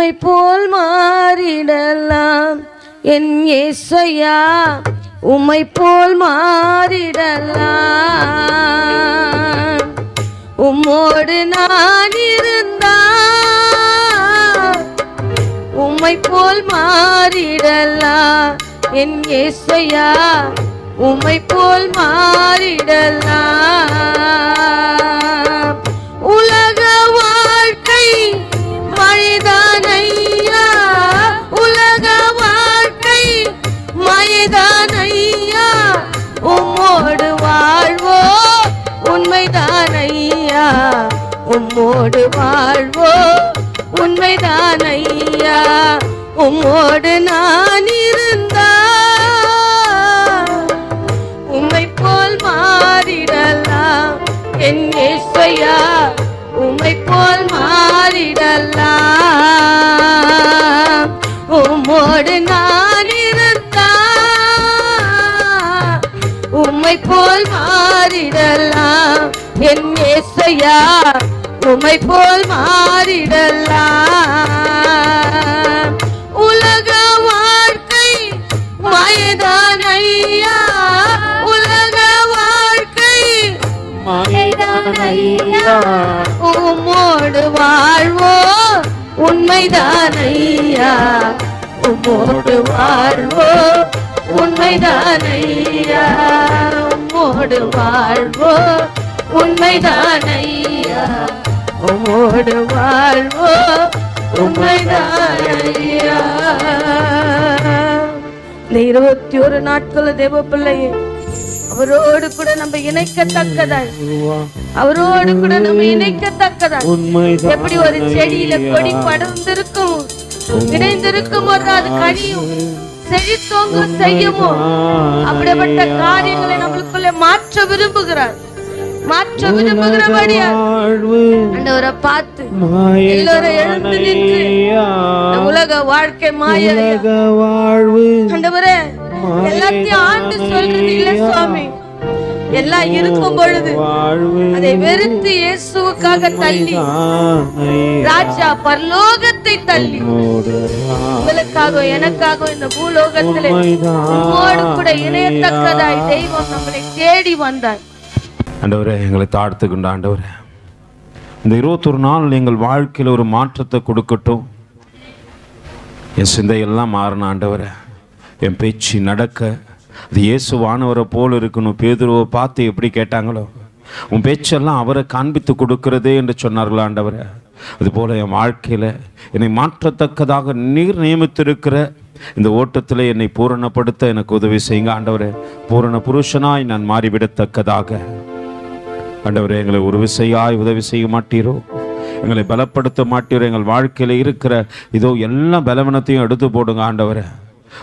உம்மை போல் மாறிடலாம் என் இயேசையா, உம்மை போல் மாறிடலாம். உம்மோடு நான் இருந்தால் உம்மை போல் மாறிடலாம் என் இயேசையா, உம்மை போல் மாறிடலாம். உலக வாழ்க்கை மழைதானையா, உலக வாழ்க்கை மழைதானையா, உம்மோடு வாழ்வோ உண்மைதானையா, உம்மோடு வாழ்வோ உண்மைதானையா. உம்மோடு நான் இருந்தா உம்மை போல் மாறிடலாம் என் இயேசையா, உம்மை போல் மாறிடலாம். உம்மோடு நான் இருந்தா உம்மை போல் மாறிடலாம் என் இயேசையா, உம்மை போல் மாறிடலாம். உலக வாழ்க்கை மாயதானையா, உலக வாழ்க்கை மாயதானையா, உம்மோடு வாழ்வோ உண்மைதானையா, உம்மோடு வாழ்வோ உண்மைதானையா, உம்மோடு வாழ்வோ உண்மைதானையா, உம்மோடு வாழ்வோ உண்மைதானையா. இந்த 21 நாட்கள் தேவ பிள்ளையே, அவரோடு கூட நம்ம இணைக்கத்தக்கதாய், அவரோடு கூட நம்ம இணைக்கத்தக்கதாய். எப்படி ஒரு செடியில கொடி படர்ந்திருக்கும், இணைந்திருக்கும் போது அது கனியும் செழித்தோங்க செய்யுமோ, அப்படிப்பட்ட காரியங்களை நம்மளுக்குள்ள மாற்ற விரும்புகிறார். மாற்ற விரும்புகிறபடியா ஆண்டவரை பார்த்து எல்லோரும் எழுந்து நின்று உலக வாழ்க்கை மாய ஆண்டவரே எல்லாத்தையும் ஆண்டு சொல்றது இல்ல சுவாமி. எல்லாம் இருக்கும் பொழுது அதை வெறுத்து இயேசுவுக்காக தள்ளி ராஜா பரலோகத்தை தள்ளி உங்களுக்காக எனக்காக இந்த பூலோகத்திலே உம்மோடு கூட இணையத்தக்கதாய் தெய்வம் நம்மளை தேடி வந்தார். ஆண்டவரே, எங்களை தாழ்த்துக்கின்ற ஆண்டவரே, இந்த 21 நாள் எங்கள் வாழ்க்கையில் ஒரு மாற்றத்தை கொடுக்கட்டும். என் சிந்தையெல்லாம் மாறின ஆண்டவரே, என் பேச்சு நடக்க அது இயேசுவானவரை போல் இருக்கணும். பேதுருவை பார்த்து எப்படி கேட்டாங்களோ, உன் பேச்செல்லாம் அவரை காண்பித்து கொடுக்கிறதே என்று சொன்னார்களா ஆண்டவரே, அதுபோல் என் வாழ்க்கையில் என்னை மாற்றத்தக்கதாக நீர் நியமித்திருக்கிற இந்த ஓட்டத்தில் என்னை பூரணப்படுத்த எனக்கு உதவி செய்யுங்க ஆண்டவரே. பூரண புருஷனாய் நான் மாறிவிடத்தக்கதாக ஆண்டவரே, எங்களை ஒரு விசையாய் உதவி செய்ய மாட்டீரோ, எங்களை பலப்படுத்த மாட்டீரோ. எங்கள் வாழ்க்கையில் இருக்கிற இதோ எல்லா பலவீனத்தையும் எடுத்து போடுங்க ஆண்டவரே.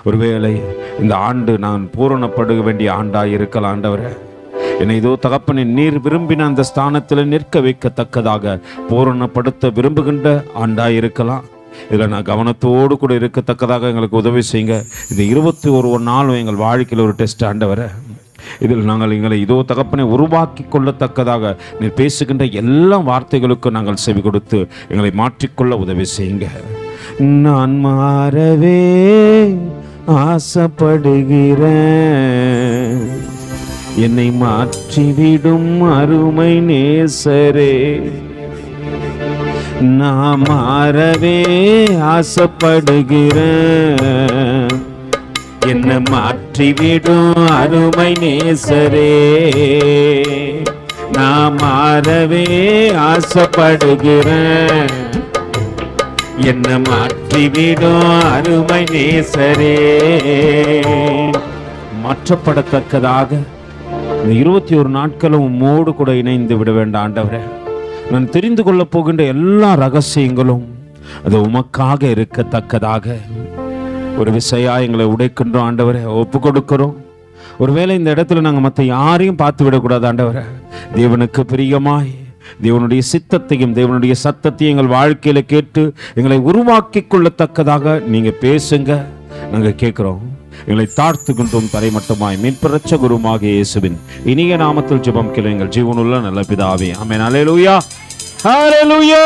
ஒருவேளை இந்த ஆண்டு நான் பூரணப்பட வேண்டிய ஆண்டாய் இருக்கலாம் ஆண்டவரே. என்னை இதோ தகப்பனை நீர் விரும்பின அந்த ஸ்தானத்தில் நிற்க வைக்கத்தக்கதாக பூரணப்படுத்த விரும்புகின்ற ஆண்டாய் இருக்கலாம். இதில் நான் கவனத்தோடு கூட இருக்கத்தக்கதாக எங்களுக்கு உதவி செய்யுங்க. இந்த 21 நாளும் எங்கள் வாழ்க்கையில் ஒரு டெஸ்ட் ஆண்டவரே. இதில் நாங்கள் எங்களை இதோ தகப்பனை உருவாக்கி கொள்ளத்தக்கதாக நீர் பேசுகின்ற எல்லா வார்த்தைகளுக்கும் நாங்கள் செவி கொடுத்து எங்களை மாற்றிக்கொள்ள உதவி செய்யுங்க. நான் மாறவே ஆசைப்படுகிறேன், என்னை மாற்றிவிடும் அருமை நேசரே. நான் மாறவே ஆசைப்படுகிறேன், என்னை மாற்றிவிடும் அருமை நேசரே. நான் மாறவே ஆசைப்படுகிறேன், என்னை மாற்றிவிடும் அருமை நேசரே. மாற்றப்படத்தக்கதாக இந்த 21 நாட்களும் உம்மோடு கூட இணைந்து விட வேண்டாம் ஆண்டவரே. நான் தெரிந்து கொள்ளப் போகின்ற எல்லா ரகசியங்களும் அது உமக்காக இருக்கத்தக்கதாக ஒரு விசையா எங்களை உடைக்கின்றோம் ஆண்டவரே, ஒப்பு கொடுக்கிறோம். ஒருவேளை இந்த இடத்துல நாங்கள் மற்ற யாரையும் பார்த்து விடக்கூடாது ஆண்டவரே. தேவனுக்கு பிரியமாய் தேவனுடைய சித்தத்தையும் தேவனுடைய சத்தத்தையும் எங்கள் வாழ்க்கையில கேட்டு எங்களை உருவாக்கி கொள்ளத்தக்கதாக நீங்க பேசுங்க, நாங்கள் கேட்கிறோம். எங்களை தாழ்த்துகின்றோம் தரைமட்டமாய் மீட்பரட்ச குருமாக இயேசுவின் இனிய நாமத்தில் ஜெபம் கேளுங்கள், ஜீவனுள்ள நல்ல பிதாவே, ஆமென். அல்லேலூயா, அல்லேலூயா.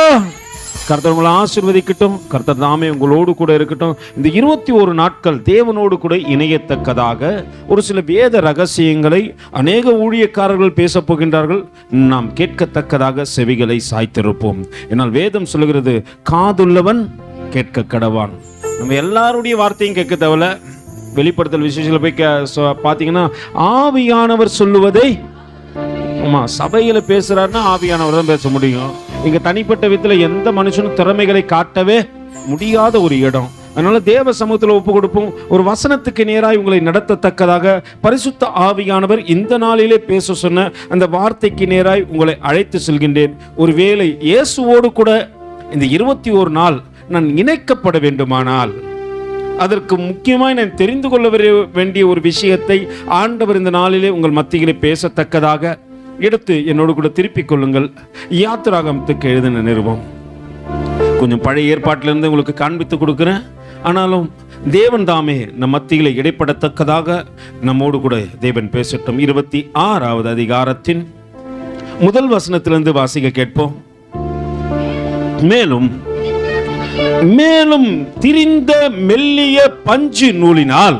கர்த்தர் உங்களை ஆசீர்வதிக்கட்டும். கர்த்தர் தாமே உங்களோடு கூட இருக்கட்டும். இந்த 21 நாட்கள் தேவனோடு கூட இணையத்தக்கதாக ஒரு சில வேத ரகசியங்களை அநேக ஊழியக்காரர்கள் பேசப் போகின்றார்கள். நாம் கேட்கத்தக்கதாக செவிகளை சாய்த்திருப்போம். என்னால் வேதம் சொல்லுகிறது, காதுள்ளவன் கேட்க கடவான். நம்ம எல்லாருடைய வார்த்தையும் கேட்க தேவையில்ல. வெளிப்படுத்தல் விசேஷத்தில் போய் பார்த்தீங்கன்னா, ஆவியானவர் சொல்லுவதை, ஆமா, சபையில பேசுறாருன்னா ஆவியானவர் தான் பேச முடியும். இங்க தனிப்பட்ட விதத்துல எந்த மனுஷனும் திறமைகளை காட்டவே முடியாத ஒரு இடம். அதனால தேவ சமூகத்தில் ஒப்பு கொடுப்போம். ஒரு வசனத்துக்கு நேராக உங்களை நடத்தத்தக்கதாக பரிசுத்த ஆவியானவர் இந்த நாளிலே பேச சொன்ன அந்த வார்த்தைக்கு நேராய் உங்களை அழைத்து செல்கின்றேன். ஒருவேளை இயேசுவோடு கூட இந்த 21 நாள் நான் இணைக்கப்பட வேண்டுமானால், அதற்கு முக்கியமாய் நான் தெரிந்து கொள்ள வேண்டிய ஒரு விஷயத்தை ஆண்டவர் இந்த நாளிலே உங்கள் மத்தியிலே பேசத்தக்கதாக எடுத்து என்னோடு கூட திருப்பிக் கொள்ளுங்கள். யாத்திராகமத்துக்கு எழுதின நிருபம், கொஞ்சம் பழைய ஏற்பாட்டிலிருந்து உங்களுக்கு காண்பித்து கொடுக்குறேன். ஆனாலும் தேவன் தாமே நம் மத்தியிலே இடைப்படத்தக்கதாக நம்மோடு கூட தேவன் பேசட்டும். 26வது அதிகாரத்தின் முதல் வசனத்திலிருந்து வாசிக்க கேட்போம். மேலும் மேலும் திரிந்த மெல்லிய பஞ்சு நூலினால்,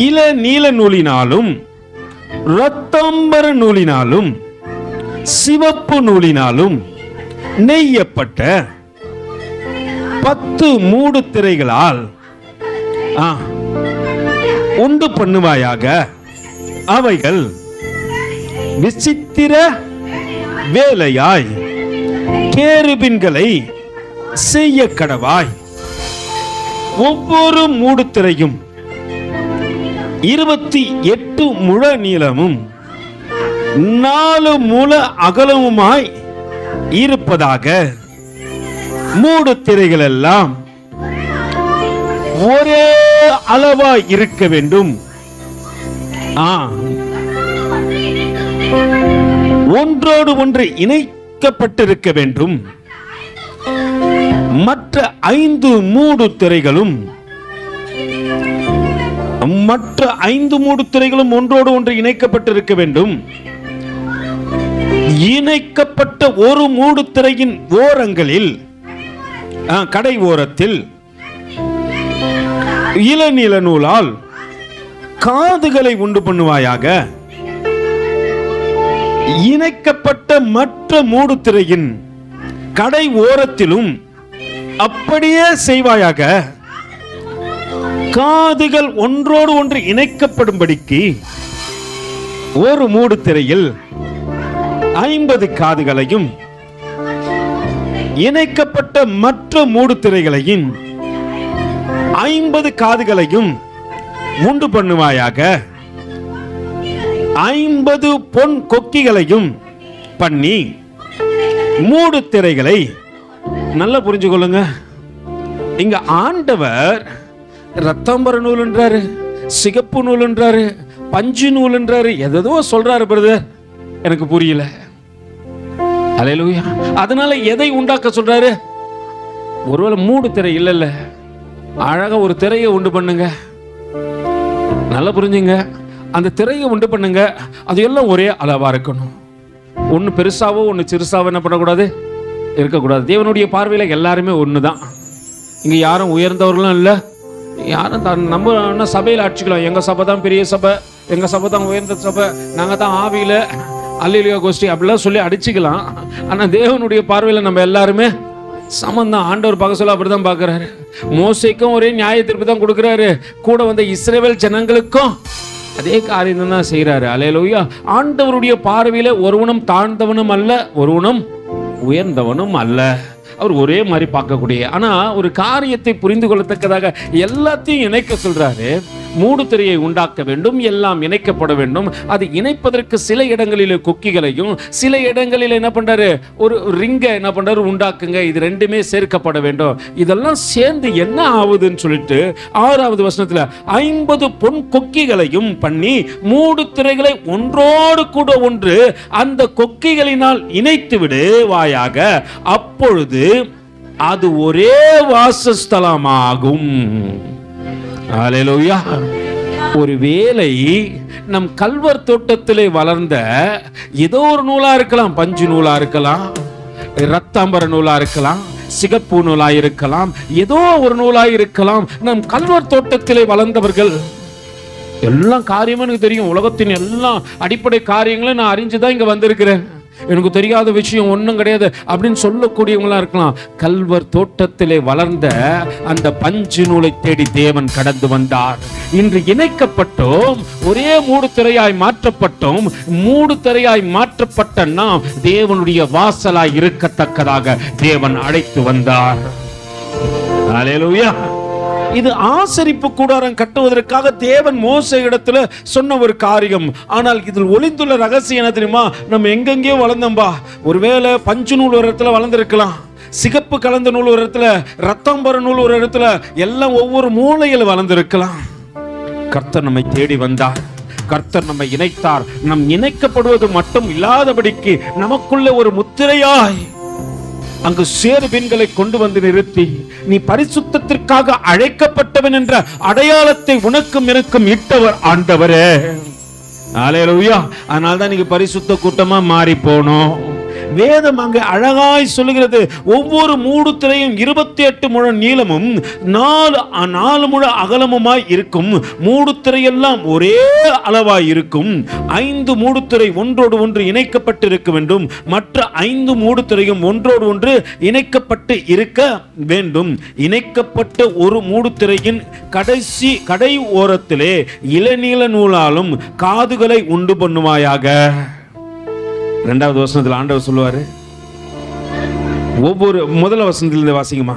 இள நீல நூலினாலும், இரத்தாம்பர நூலினாலும், சிவப்பு நூலினாலும் நெய்யப்பட்ட 10 மூடு திரைகளால் உண்டு பண்ணுவாயாக. அவைகள் விசித்திர வேலையாய் கேருபின்களை செய்ய கடவாய். ஒவ்வொரு மூடுத்திரையும் 28 முழ நீளமும் 4 முழ அகலமுமாய் இருப்பதாக. மூடுத்திரைகள் எல்லாம் ஒரே அளவாய் இருக்க வேண்டும். ஒன்றோடு ஒன்று இணைக்கப்பட்டிருக்க வேண்டும். மற்ற 5 மூடு திரைகளும் ஒன்றோடு ஒன்று இணைக்கப்பட்டிருக்க வேண்டும். இணைக்கப்பட்ட ஒரு மூடு திரையின் ஓரங்களில், கடை ஓரத்தில் இளநீல நூலால் காதுகளை உண்டு பண்ணுவாயாக. இணைக்கப்பட்ட மற்ற மூடு திரையின் கடை ஓரத்திலும் அப்படியே செய்வாயாக. காதுகள் ஒன்றோடு ஒன்று இணைக்கப்படும்படிக்கு ஒரு மூடு திரையில் 50 காதுகளையும், இணைக்கப்பட்ட மற்ற மூடு திரைகளையும் 50 காதுகளையும் உண்டு பண்ணுவாயாக. 50 பொன் கொக்கிகளையும் பண்ணி மூடு திரைகளை, நல்லா புரிஞ்சு கொள்ளுங்க. இங்க ஆண்டவர் ரத்தாம்பர நூல் என்றாரு, சிகப்பு நூல் என்றாரு, பஞ்சு நூல் என்றாரு, எதோ சொல்றாரு பிரதர், எனக்கு புரியல. அல்லேலூயா. அதனால எதை உண்டாக்க சொல்றாரு? ஒருவேளை மூடு திரை இல்ல, அழகா ஒரு திரையை உண்டு பண்ணுங்க. நல்லா புரிஞ்சுங்க. அந்த திரையை உண்டு பண்ணுங்க. அது எல்லாம் ஒரே அளவா இருக்கணும். ஒன்னு பெருசாவோ ஒன்னு சிறுசாவோ என்ன பண்ணக்கூடாது, இருக்கக்கூடாது. தேவனுடைய பார்வையில எல்லாருமே ஒண்ணுதான். இங்க யாரும் உயர்ந்தவர்களும் இல்ல, யாரும் நம்ம சபையில அடிச்சுக்கலாம். எங்க சபை தான் பெரிய சபை, எங்க சபை தான் உயர்ந்த சபை, நாங்க தான் ஆவியில அல்லேலூயா கோஷ்டி அப்படிலாம் சொல்லி அடிச்சுக்கலாம். ஆனா தேவனுடைய பார்வையில நம்ம எல்லாருமே சமந்தான். ஆண்டவர் பார்க்க சொல்ல அப்படிதான் பார்க்கிறாரு. மோசேக்கும் ஒரே நியாய தீர்ப்பு தான் கொடுக்கிறாரு, கூட வந்த இஸ்ரவேல் ஜனங்களுக்கும் அதே காரியம் தான் செய்யறாரு. அல்லேலூயா. ஆண்டவருடைய பார்வையில ஒருவனும் தாழ்ந்தவனும் அல்ல, ஒருவனும் உயர்ந்தவனும் அல்ல. அவர் ஒரே மாதிரி பார்க்கக்கூடிய, ஆனா ஒரு காரியத்தை புரிந்து கொள்ளத்தக்கதாக எல்லாத்தையும் இணைக்க சொல்றாரு. மூடு திரையை உண்டாக்க வேண்டும், எல்லாம் இணைக்கப்பட வேண்டும். அது இணைப்பதற்கு சில இடங்களில் கொக்கிகளையும், சில இடங்களில் என்ன பண்றாரு, ஒரு ரிங்கை என்ன பண்றாரு, உண்டாக்குங்க. இது ரெண்டுமே சேர்க்கப்பட வேண்டும். இதெல்லாம் சேர்ந்து என்ன ஆகுதுன்னு சொல்லிட்டு 6வது வசனத்துல 50 பொன் கொக்கிகளையும் பண்ணி மூடு திரைகளை ஒன்றோடு கூட ஒன்று அந்த கொக்கிகளினால் இணைத்து விடுவாயாக. அப்பொழுது அது ஒரே வாசஸ்தலமாகும். அல்லேலூயா. ஒருவேளை நம் கல்வர் தோட்டத்திலே வளர்ந்த ஏதோ ஒரு நூலா இருக்கலாம், பஞ்சு நூலா இருக்கலாம், இரத்தாம்பர நூலா இருக்கலாம், சிகப்பு நூலா இருக்கலாம், ஏதோ ஒரு நூலா இருக்கலாம். நம் கல்வர் தோட்டத்திலே வளர்ந்தவர்கள் எல்லாம் காரியமும் எனக்கு தெரியும். உலகத்தின் எல்லா அடிப்படை காரியங்களும் நான் அறிஞ்சுதான் இங்க வந்திருக்கிறேன். எனக்கு தெரியாத விஷயம் ஒன்றும் கிடையாது அப்படின்னு சொல்லக்கூடியவங்களா இருக்கலாம். கல்வர் தோட்டத்திலே வளர்ந்த அந்த பஞ்சு நூலை தேடி தேவன் கடந்து வந்தார். இன்று இணைக்கப்பட்டோம், ஒரே மூடு திரையாய் மாற்றப்பட்டோம். மூடு திரையாய் மாற்றப்பட்ட நாம் தேவனுடைய வாசலாய் இருக்கத்தக்கதாக தேவன் அழைத்து வந்தார். ஹல்லேலூயா. இது ஆசரிப்பு கூடாரம் கட்டுவதற்காக தேவன் மோசே இடத்துல சொன்ன ஒரு காரியம். ஆனால் இதில் ஒளிந்துள்ள ரகசியம் என்ன தெரியுமா? நம்ம எங்கெங்கேயோ வளர்ந்தோம்பா. ஒருவேளை பஞ்சு நூல் ஒரு இடத்துல வளர்ந்துருக்கலாம், சிகப்பு கலந்த நூல் ஒரு இடத்துல, ரத்தாம்பர நூல் ஒரு இடத்துல, எல்லாம் ஒவ்வொரு மூலையில் வளர்ந்திருக்கலாம். கர்த்தர் நம்மை தேடி வந்தார், கர்த்தர் நம்மை இணைத்தார். நம் இணைக்கப்படுவது மட்டும் இல்லாதபடிக்கு நமக்குள்ள ஒரு முத்திரையாய் அங்கு சேரு பெண்களை கொண்டு வந்து நிறுத்தி, நீ பரிசுத்தத்திற்காக அழைக்கப்பட்டவன் என்ற அடையாளத்தை உனக்கும் எனக்கும் இட்டவர் ஆண்டவரே. ஹல்லேலூயா. அதனால்தான் நீங்க பரிசுத்த கூட்டமா மாறி போனோம். வேதம் அங்கே அழகாய் சொல்லுகிறது, ஒவ்வொரு மூடு திரையும் 28 முழ நீளமும் 4 முழ அகலமுமாய் இருக்கும். மூடு திரையெல்லாம் ஒரே அளவாய் இருக்கும். 5 மூடு திரை ஒன்றோடு ஒன்று இணைக்கப்பட்டு இருக்க வேண்டும். மற்ற 5 மூடு திரையும் ஒன்றோடு ஒன்று இணைக்கப்பட்டு இருக்க வேண்டும். இணைக்கப்பட்ட ஒரு மூடு திரையின் கடை ஓரத்திலே இளநீல நூலாலும் காதுகளை உண்டு பண்ணுவாயாக. 2வது வசனத்தில் ஆண்டவர் சொல்லுவாரு, ஒவ்வொரு முதல் வசனத்திலிருந்து வாசிங்கம்மா.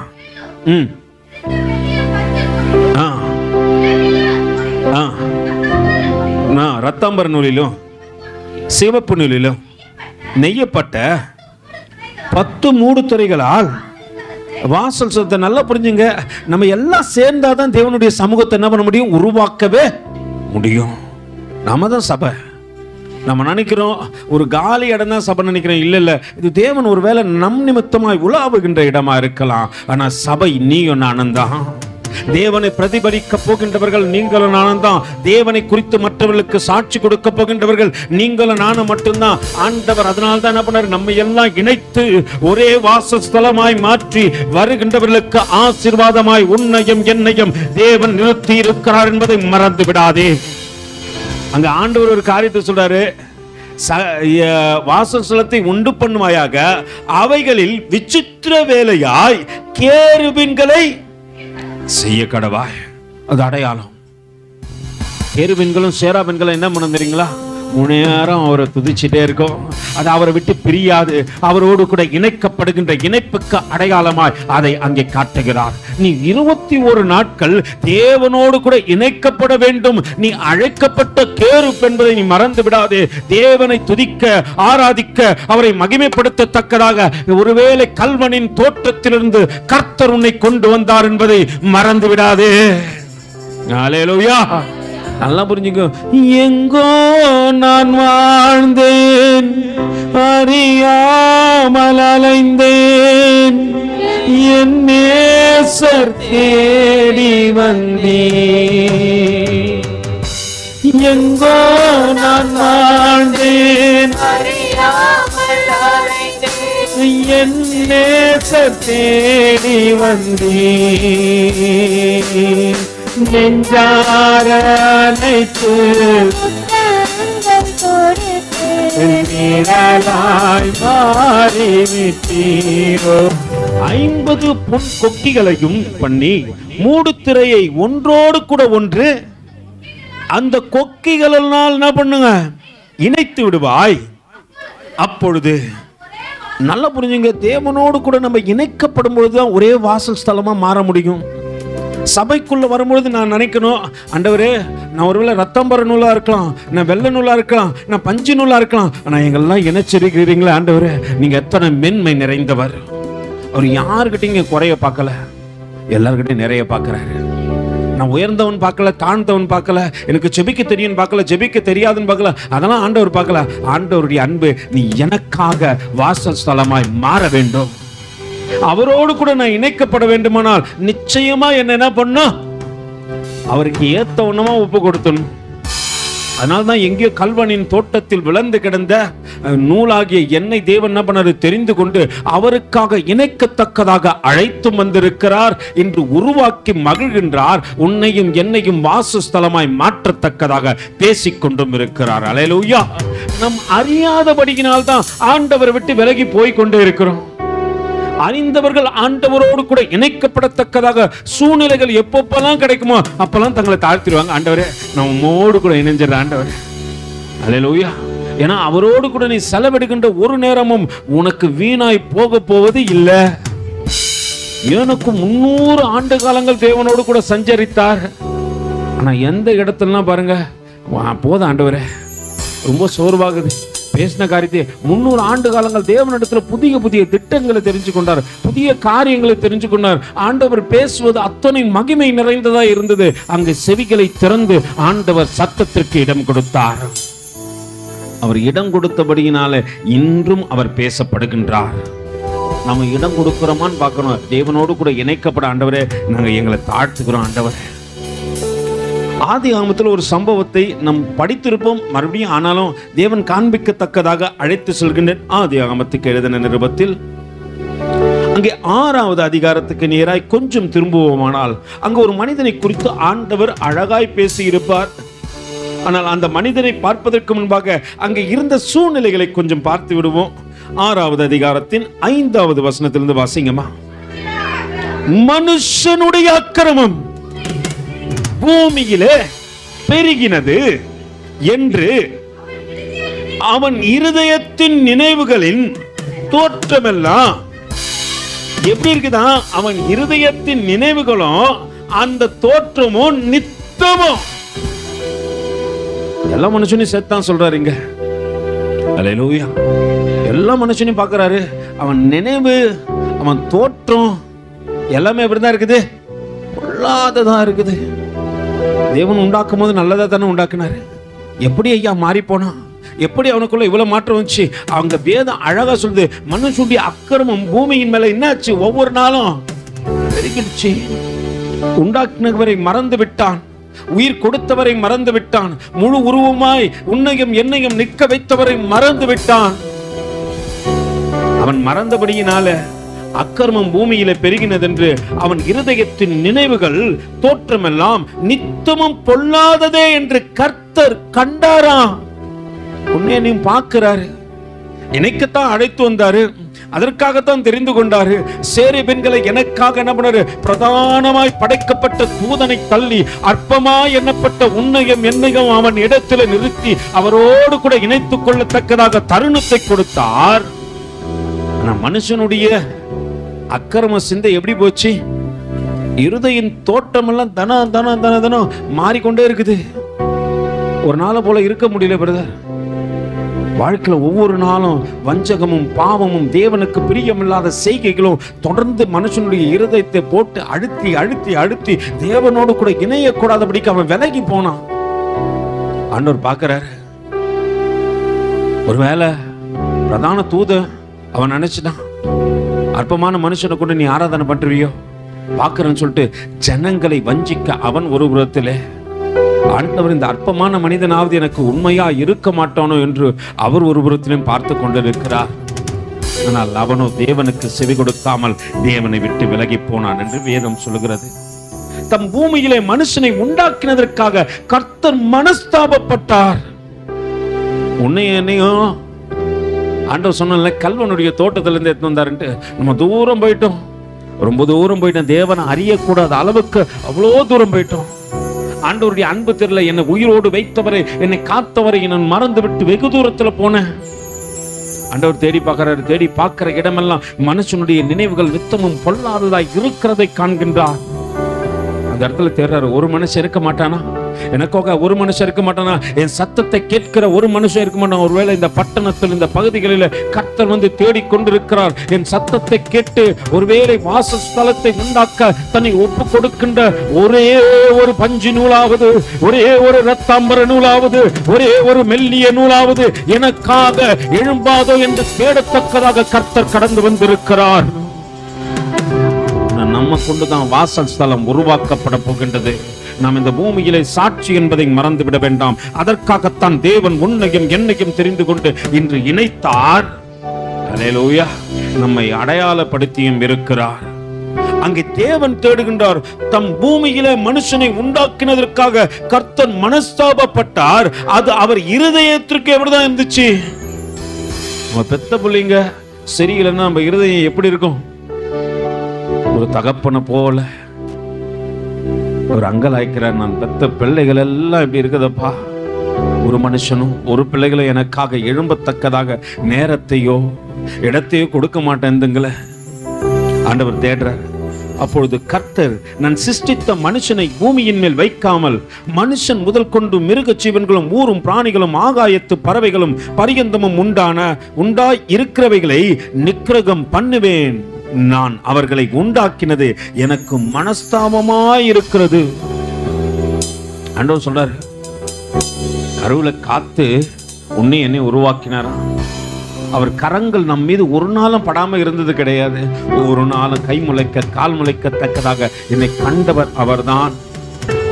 ரத்தாம்பர நூலிலும் சிவப்பு நூலிலும் நெய்யப்பட்ட 10 மூடு துறைகளால் வாசல் சொத்தை நல்லா புரிஞ்சுங்க. நம்ம எல்லாம் சேர்ந்தாதான் தேவனுடைய சமூகத்தை என்ன பண்ண முடியும்? உருவாக்கவே முடியும். நாம தான் சபை. நம்ம நினைக்கிறோம் ஒரு காலி இடம் தான் சபை நினைக்கிறோம். இல்ல, இது தேவன் ஒருவேளை நம் நிமித்தமாய் உலாவுகின்ற இடமா இருக்கலாம். ஆனா சபை நீயும் நானும் தான். தேவனை பிரதிபலிக்க போகின்றவர்கள் நீங்களும் நானும் தான். தேவனை குறித்து மற்றவர்களுக்கு சாட்சி கொடுக்க போகின்றவர்கள் நீங்களும் நானும் மட்டும்தான். ஆண்டவர் அதனால்தான் என்ன பண்ணார்? நம்ம எல்லாம் இணைத்து ஒரே வாசஸ்தலமாய் மாற்றி வருகின்றவர்களுக்கு ஆசீர்வாதமாய் உன்னையும் என்னையும் தேவன் நிறுத்தி இருக்கிறார் என்பதை மறந்து விடாதே. அங்க ஆண்டவர் ஒரு காரியத்தை சொல்றாரு, வாசஸ்தலத்தை உண்டு பண்ணுவாயாக, அவைகளில் விசித்திர வேலையாய் கேருபீன்களை செய்ய கடவாய். அது அடையாளம். கேருபீன்களும் சேராபீன்களும் என்ன பண்ண தெரியுங்களா? நேரம் அவரை துதிச்சுட்டே இருக்கும். அது அவரை விட்டு பிரியாது. அவரோடு கூட இணைக்கப்படுகின்ற இணைப்புக்கு அடையாளமாய் அதை அங்கே காட்டுகிறார். நீ 21 நாட்கள் தேவனோடு கூட இணைக்கப்பட வேண்டும். நீ அழைக்கப்பட்ட கேருப் என்பதை நீ மறந்து விடாதே. தேவனை துதிக்க, ஆராதிக்க, அவரை மகிமைப்படுத்தத்தக்கதாக ஒருவேளை கல்வனின் தோற்றத்திலிருந்து கர்த்தர் உன்னை கொண்டு வந்தார் என்பதை மறந்து விடாதே. ஹல்லேலூயா. நல்லா புரிஞ்சுக்கோ. எங்கோ நான் வாழ்ந்தேன், அறியாமல் அலைந்தேன், என் நேசர் தேடி வந்தேன். எங்கோ நான் வாழ்ந்தேன், அறியாமல் அலைந்தேன், என் நேசர் தேடி வந்தேன். நெஞ்சார அழைத்து நிழலாய் மாறிவிட்டீரோ. 50 பொன் கொக்கிகளையும் பண்ணி மூடு திரையை ஒன்றோடு கூட ஒன்று அந்த கொக்கிகளால் என்ன பண்ணுங்க? இணைத்து விடுவாய். அப்பொழுது நல்லா புரிஞ்சுங்க, தேவனோடு கூட நம்ம இணைக்கப்படும் பொழுதுதான் ஒரே வாசல் ஸ்தலமா மாற முடியும். சபைக்குள்ள வரும்பொழுது நான் நினைக்கணும், ஆண்டவரே நான் ஒருவேளை ரத்தாம்பர நூலா இருக்கலாம், நான் வெள்ளை நூலா இருக்கலாம், நான் பஞ்சு நூலா இருக்கலாம், ஆனா எங்கெல்லாம் இணைச்சிருக்கிறீங்களா ஆண்டவரே, நீங்க எத்தனை மென்மை நிறைந்தவர். அவர் யாருக்கிட்டையும் குறைய பார்க்கல, எல்லார்கிட்டையும் நிறைய பார்க்கிறாரு. நான் உயர்ந்தவன் பார்க்கல, தாழ்ந்தவன் பார்க்கல, எனக்கு ஜெபிக்க தெரியும் பார்க்கல, ஜெபிக்க தெரியாதுன்னு பார்க்கல, அதெல்லாம் ஆண்டவர் பார்க்கல. ஆண்டவருடைய அன்பு, நீ எனக்காக வாசல் ஸ்தலமாய் மாற வேண்டும். அவரோடு கூட நான் இணைக்கப்பட வேண்டுமானால் நிச்சயமா என்ன பண்ணும்? அவருக்கு ஏத்த ஒண்ணுமா ஒப்பு கொடுத்தணும். அதனால்தான் எங்கேயோ கல்வனின் தோட்டத்தில் விழுந்து கிடந்த நூலாகிய என்னை தேவன் என்ன பண்ணாரு? தெரிந்து கொண்டு அவருக்காக இணைக்கத்தக்கதாக அழைத்து வந்திருக்கிறார் என்று உருவாக்கி மகிழ்கின்றார். உன்னையும் என்னையும் வாசஸ்தலமாய் மாற்றத்தக்கதாக பேசிக்கொண்டும் இருக்கிறார். அல்லேலூயா. நம் அறியாதபடியினால் தான் ஆண்டவரை விட்டு விலகி போய் கொண்டே இருக்கிறோம். அறிந்தவர்கள் ஆண்டவரோடு கூட இணைக்கப்படத்தக்கதாக சூழ்நிலைகள் எப்பப்பெல்லாம் கிடைக்குமோ அப்பெல்லாம் தங்களை தாழ்த்திடுவாங்க. ஆண்டவரே, நான் உம்மோடு கூட இணைஞ்சிடறேன் ஆண்டவரே. அல்லேலூயா. ஏன்னா அவரோடு கூட நீ செலவிடுகின்ற ஒரு நேரமும் உனக்கு வீணாய் போக போவது இல்லை. எனக்கு 300 ஆண்டு காலங்கள் தேவனோடு கூட சஞ்சரித்தார். ஆனா எந்த இடத்துலலாம் பாருங்க, போதும் ஆண்டவரே, ரொம்ப சோர்வாகுது. பேசின காரியத்தை 300 ஆண்டு காலங்கள் தேவனிடத்துல புதிய புதிய திட்டங்களை தெரிஞ்சு கொண்டார், புதிய காரியங்களை தெரிஞ்சு கொண்டார். ஆண்டவர் பேசுவது அத்தனை மகிமை நிறைந்ததா இருந்தது. அங்கு செவிகளை திறந்து ஆண்டவர் சத்தத்திற்கு இடம் கொடுத்தார். அவர் இடம் கொடுத்தபடியினால இன்றும் அவர் பேசப்படுகின்றார். நம்ம இடம் கொடுக்கிறோமான்னு பார்க்கணும். தேவனோடு கூட இணைக்கப்பட ஆண்டவரே, நாங்க எங்களை தாழ்த்துக்கிறோம் ஆண்டவரே. ஆதியாகமத்தில் ஒரு சம்பவத்தை நாம் படித்திருப்போம் மறுபடியும், ஆனாலும் தேவன் காண்பிக்கத்தக்கதாக அழைத்து செல்கின்றேன். ஆதியாகமத்துக்கு எழுதின நிருபத்தில் அங்கே 6வது அதிகாரத்துக்கு நேராய் கொஞ்சம் திரும்புவோமானால், அங்கு ஒரு மனிதனை குறித்து ஆண்டவர் அழகாய் பேசி இருப்பார். ஆனால் அந்த மனிதனை பார்ப்பதற்கு முன்பாக அங்கே இருந்த சூழ்நிலைகளை கொஞ்சம் பார்த்து விடுவோம். 6வது அதிகாரத்தின் 5வது வசனத்திலிருந்து வாசிங்கம்மா. மனுஷனுடைய அக்கிரமம் பூமியிலே பெருகினது என்று அவன் இருதயத்தின் நினைவுகளின் தோற்றமெல்லாம் எப்படி இருக்குதான்? அவன் இருதயத்தின் நினைவுகளும் அந்த தோற்றமும் நித்தமும். எல்லா மனுஷனையும் சேர்த்தான் சொல்றாரு இங்க. அல்லேலூயா. எல்லா மனுஷனையும் பார்க்கிறாரு. அவன் நினைவு, அவன் தோற்றம் எல்லாமே எப்படிதான் இருக்குது? பொல்லாததான் இருக்குது. தேவன் உண்டாக்கும் போது நல்லதா தானே உண்டாக்குனாரு. எப்படி ஐயா மாறி போனா? எப்படி அவனுக்குள்ள இவ்வளவு மாற்றம் வந்துச்சு? அவங்க வேதம் அழகா சொல்லுது, மனுஷனுடைய அக்கிரமம் பூமியின் மேல என்னாச்சு? ஒவ்வொரு நாளும் பெருகிடுச்சு. உண்டாக்குனவரை மறந்து விட்டான், உயிர் கொடுத்தவரை மறந்து விட்டான், முழு உருவமாய் உன்னையும் என்னையும் நிற்க வைத்தவரை மறந்து விட்டான். அவன் மறந்தபடியினால அக்கிரமம் பூமியில பெருகினதென்று அவன் இருதயத்தின் நினைவுகள் தோற்றமெல்லாம் நித்தமும் பொல்லாததே என்று கர்த்தர் கண்டாராம். உன்னையும் பார்க்கிறாரு, இணைக்கத்தான் அழைத்து வந்தாரு, அதற்காகத்தான் தெரிந்து கொண்டாரு. சேரி பெண்களை எனக்காக என்ன பண்ணாரு? பிரதானமாய் படைக்கப்பட்ட தூதனை தள்ளி அற்பமாய் எண்ணப்பட்ட உன்னையும் என்னையும் அவன் இடத்துல நிறுத்தி அவரோடு கூட இணைத்துக் கொள்ளத்தக்கதாக தருணத்தை கொடுத்தார். ஆனா மனுஷனுடைய அக்கிரம சிந்தை எப்படி போச்சு? இருதயின் தோட்டம் எல்லாம் தனம் மாறிக்கொண்டே இருக்குது. ஒரு நாளை போல இருக்க முடியல பிரதர். வாழ்க்கையில ஒவ்வொரு நாளும் வஞ்சகமும் பாவமும் தேவனுக்கு பிரியமில்லாத செய்கைகளும் தொடர்ந்து மனுஷனுடைய இருதயத்தை போட்டு அழுத்தி அழுத்தி அழுத்தி தேவனோடு கூட இணையக்கூடாதபடிக்கு அவன் விலகி போனான். ஆண்டவர் பார்க்கிறாரு. ஒருவேளை பிரதான தூதன் அவன் நினைச்சுட்டான், அற்பமான மனுஷனை கொண்டு நீ ஆராதனை பண்றியோ பார்க்கிறேன்னு சொல்லிட்டு ஜனங்களை வஞ்சிக்க அவன் ஒரு புறத்திலே, ஆண்டவர் இந்த அற்பமான மனிதனாவது எனக்கு உண்மையா இருக்க மாட்டானோ என்று அவர் ஒரு புறத்திலும் பார்த்து கொண்டிருக்கிறார். ஆனால் அவனோ தேவனுக்கு செவி கொடுக்காமல் தேவனை விட்டு விலகி போனான் என்று வேதம் சொல்கிறது. தம் பூமியிலே மனுஷனை உண்டாக்கினதற்காக கர்த்தர் மனஸ்தாபப்பட்டார். உன்னையும் ஆண்டவர் சொன்ன கல்வனுடைய தோட்டத்திலிருந்து எடுத்து வந்தாருன்ட்டு நம்ம தூரம் போயிட்டோம், ரொம்ப தூரம் போயிட்டோம். தேவனை அறியக்கூடாத அளவுக்கு அவ்வளோ தூரம் போயிட்டோம். ஆண்டவருடைய அன்பு தெரியல. என்னை உயிரோடு வைத்தவரை, என்னை காத்தவரை நான் மறந்து விட்டு வெகு தூரத்துல போனேன். ஆண்டவர் தேடி பார்க்கிறாரு. தேடி பார்க்கிற இடமெல்லாம் மனுஷனுடைய நினைவுகள் நித்தமும் பொல்லாததாய் இருக்கிறதை காண்கின்றார். அந்த இடத்துல தேடுறாரு. ஒரு மனுஷன் இருக்க மாட்டானா? எனக்காக ஒரு மனுஷன் இருக்க மாட்டானா? என் சத்தத்தை கேட்கிற ஒரு மனுஷன் இருக்க மாட்டான்? ஒருவேளை இந்த பட்டணத்தில், இந்த பகுதிகளில் கர்த்தர் வந்து தேடிக்கொண்டிருக்கிறார். என் சத்தத்தை கேட்டு ஒருவேளை வாசஸ்தலத்தை உண்டாக்க தன்னை ஒப்பு கொடுக்கின்ற ஒரே ஒரு பஞ்சு நூலாவது, ஒரே ஒரு இரத்தாம்பர நூலாவது, ஒரே ஒரு மெல்லிய நூலாவது எனக்காக எழும்பாதோ என்று தேடத்தக்கதாக கர்த்தர் கடந்து வந்திருக்கிறார். நம்ம கொண்டுதான் வாசல் ஸ்தலம் உருவாக்கப்பட போகின்றது. நாம் இந்த பூமியிலே சாட்சி என்பதை மறந்துவிட வேண்டாம். அதற்காகத்தான் தேவன் உன்னையும் என்னையும் தெரிந்து கொண்டு இன்று இணைத்தார். அல்லேலூயா. நம்மை அடையாளப்படுத்தியும் இருக்கிறார். அங்கே தேவன் தேடுகின்றார். தம் பூமியிலே மனுஷனை உண்டாக்கினதற்காக கர்த்தர் மனஸ்தாபப்பட்டார். அது அவர் இருதயத்திற்கு எப்படிதான் இருந்துச்சு? நம்ம பெத்த பிள்ளைங்க சரியில்லைன்னா நம்ம இருதயம் எப்படி இருக்கும்? ஒரு தகப்பனை போல ஒரு அங்கலாய்க்கிறார். நான் பெத்த பிள்ளைகள் எல்லாம் இப்படி இருக்குதப்பா. ஒரு மனுஷனும் ஒரு பிள்ளைகளை எனக்காக எழும்பத்தக்கதாக நேரத்தையோ இடத்தையோ கொடுக்க மாட்டேன்துங்களே. ஆண்டவர் தேடுறார். அப்பொழுது கர்த்தர், நான் சிருஷ்டித்த மனுஷனை பூமியின் மேல் வைக்காமல் மனுஷன் முதல் கொண்டு மிருக ஜீவன்களும் ஊரும் பிராணிகளும் ஆகாயத்து பறவைகளும் பரியந்தமும் உண்டாய் இருக்கிறவைகளை நிக்கிரகம் பண்ணுவேன். நான் அவர்களை உண்டாக்கினது எனக்கு மனஸ்தாபமாய் இருக்கிறது. ஆண்டவர் சொல்றார், கருவுல காத்து உன்னை என்னை உருவாக்கினாரா. அவர் கரங்கள் நம் மீது ஒரு நாளும் படாம இருந்தது கிடையாது. ஒரு நாளும் கை முளைக்க கால் முளைக்கத்தக்கதாக என்னை கண்டவர் அவர்தான்.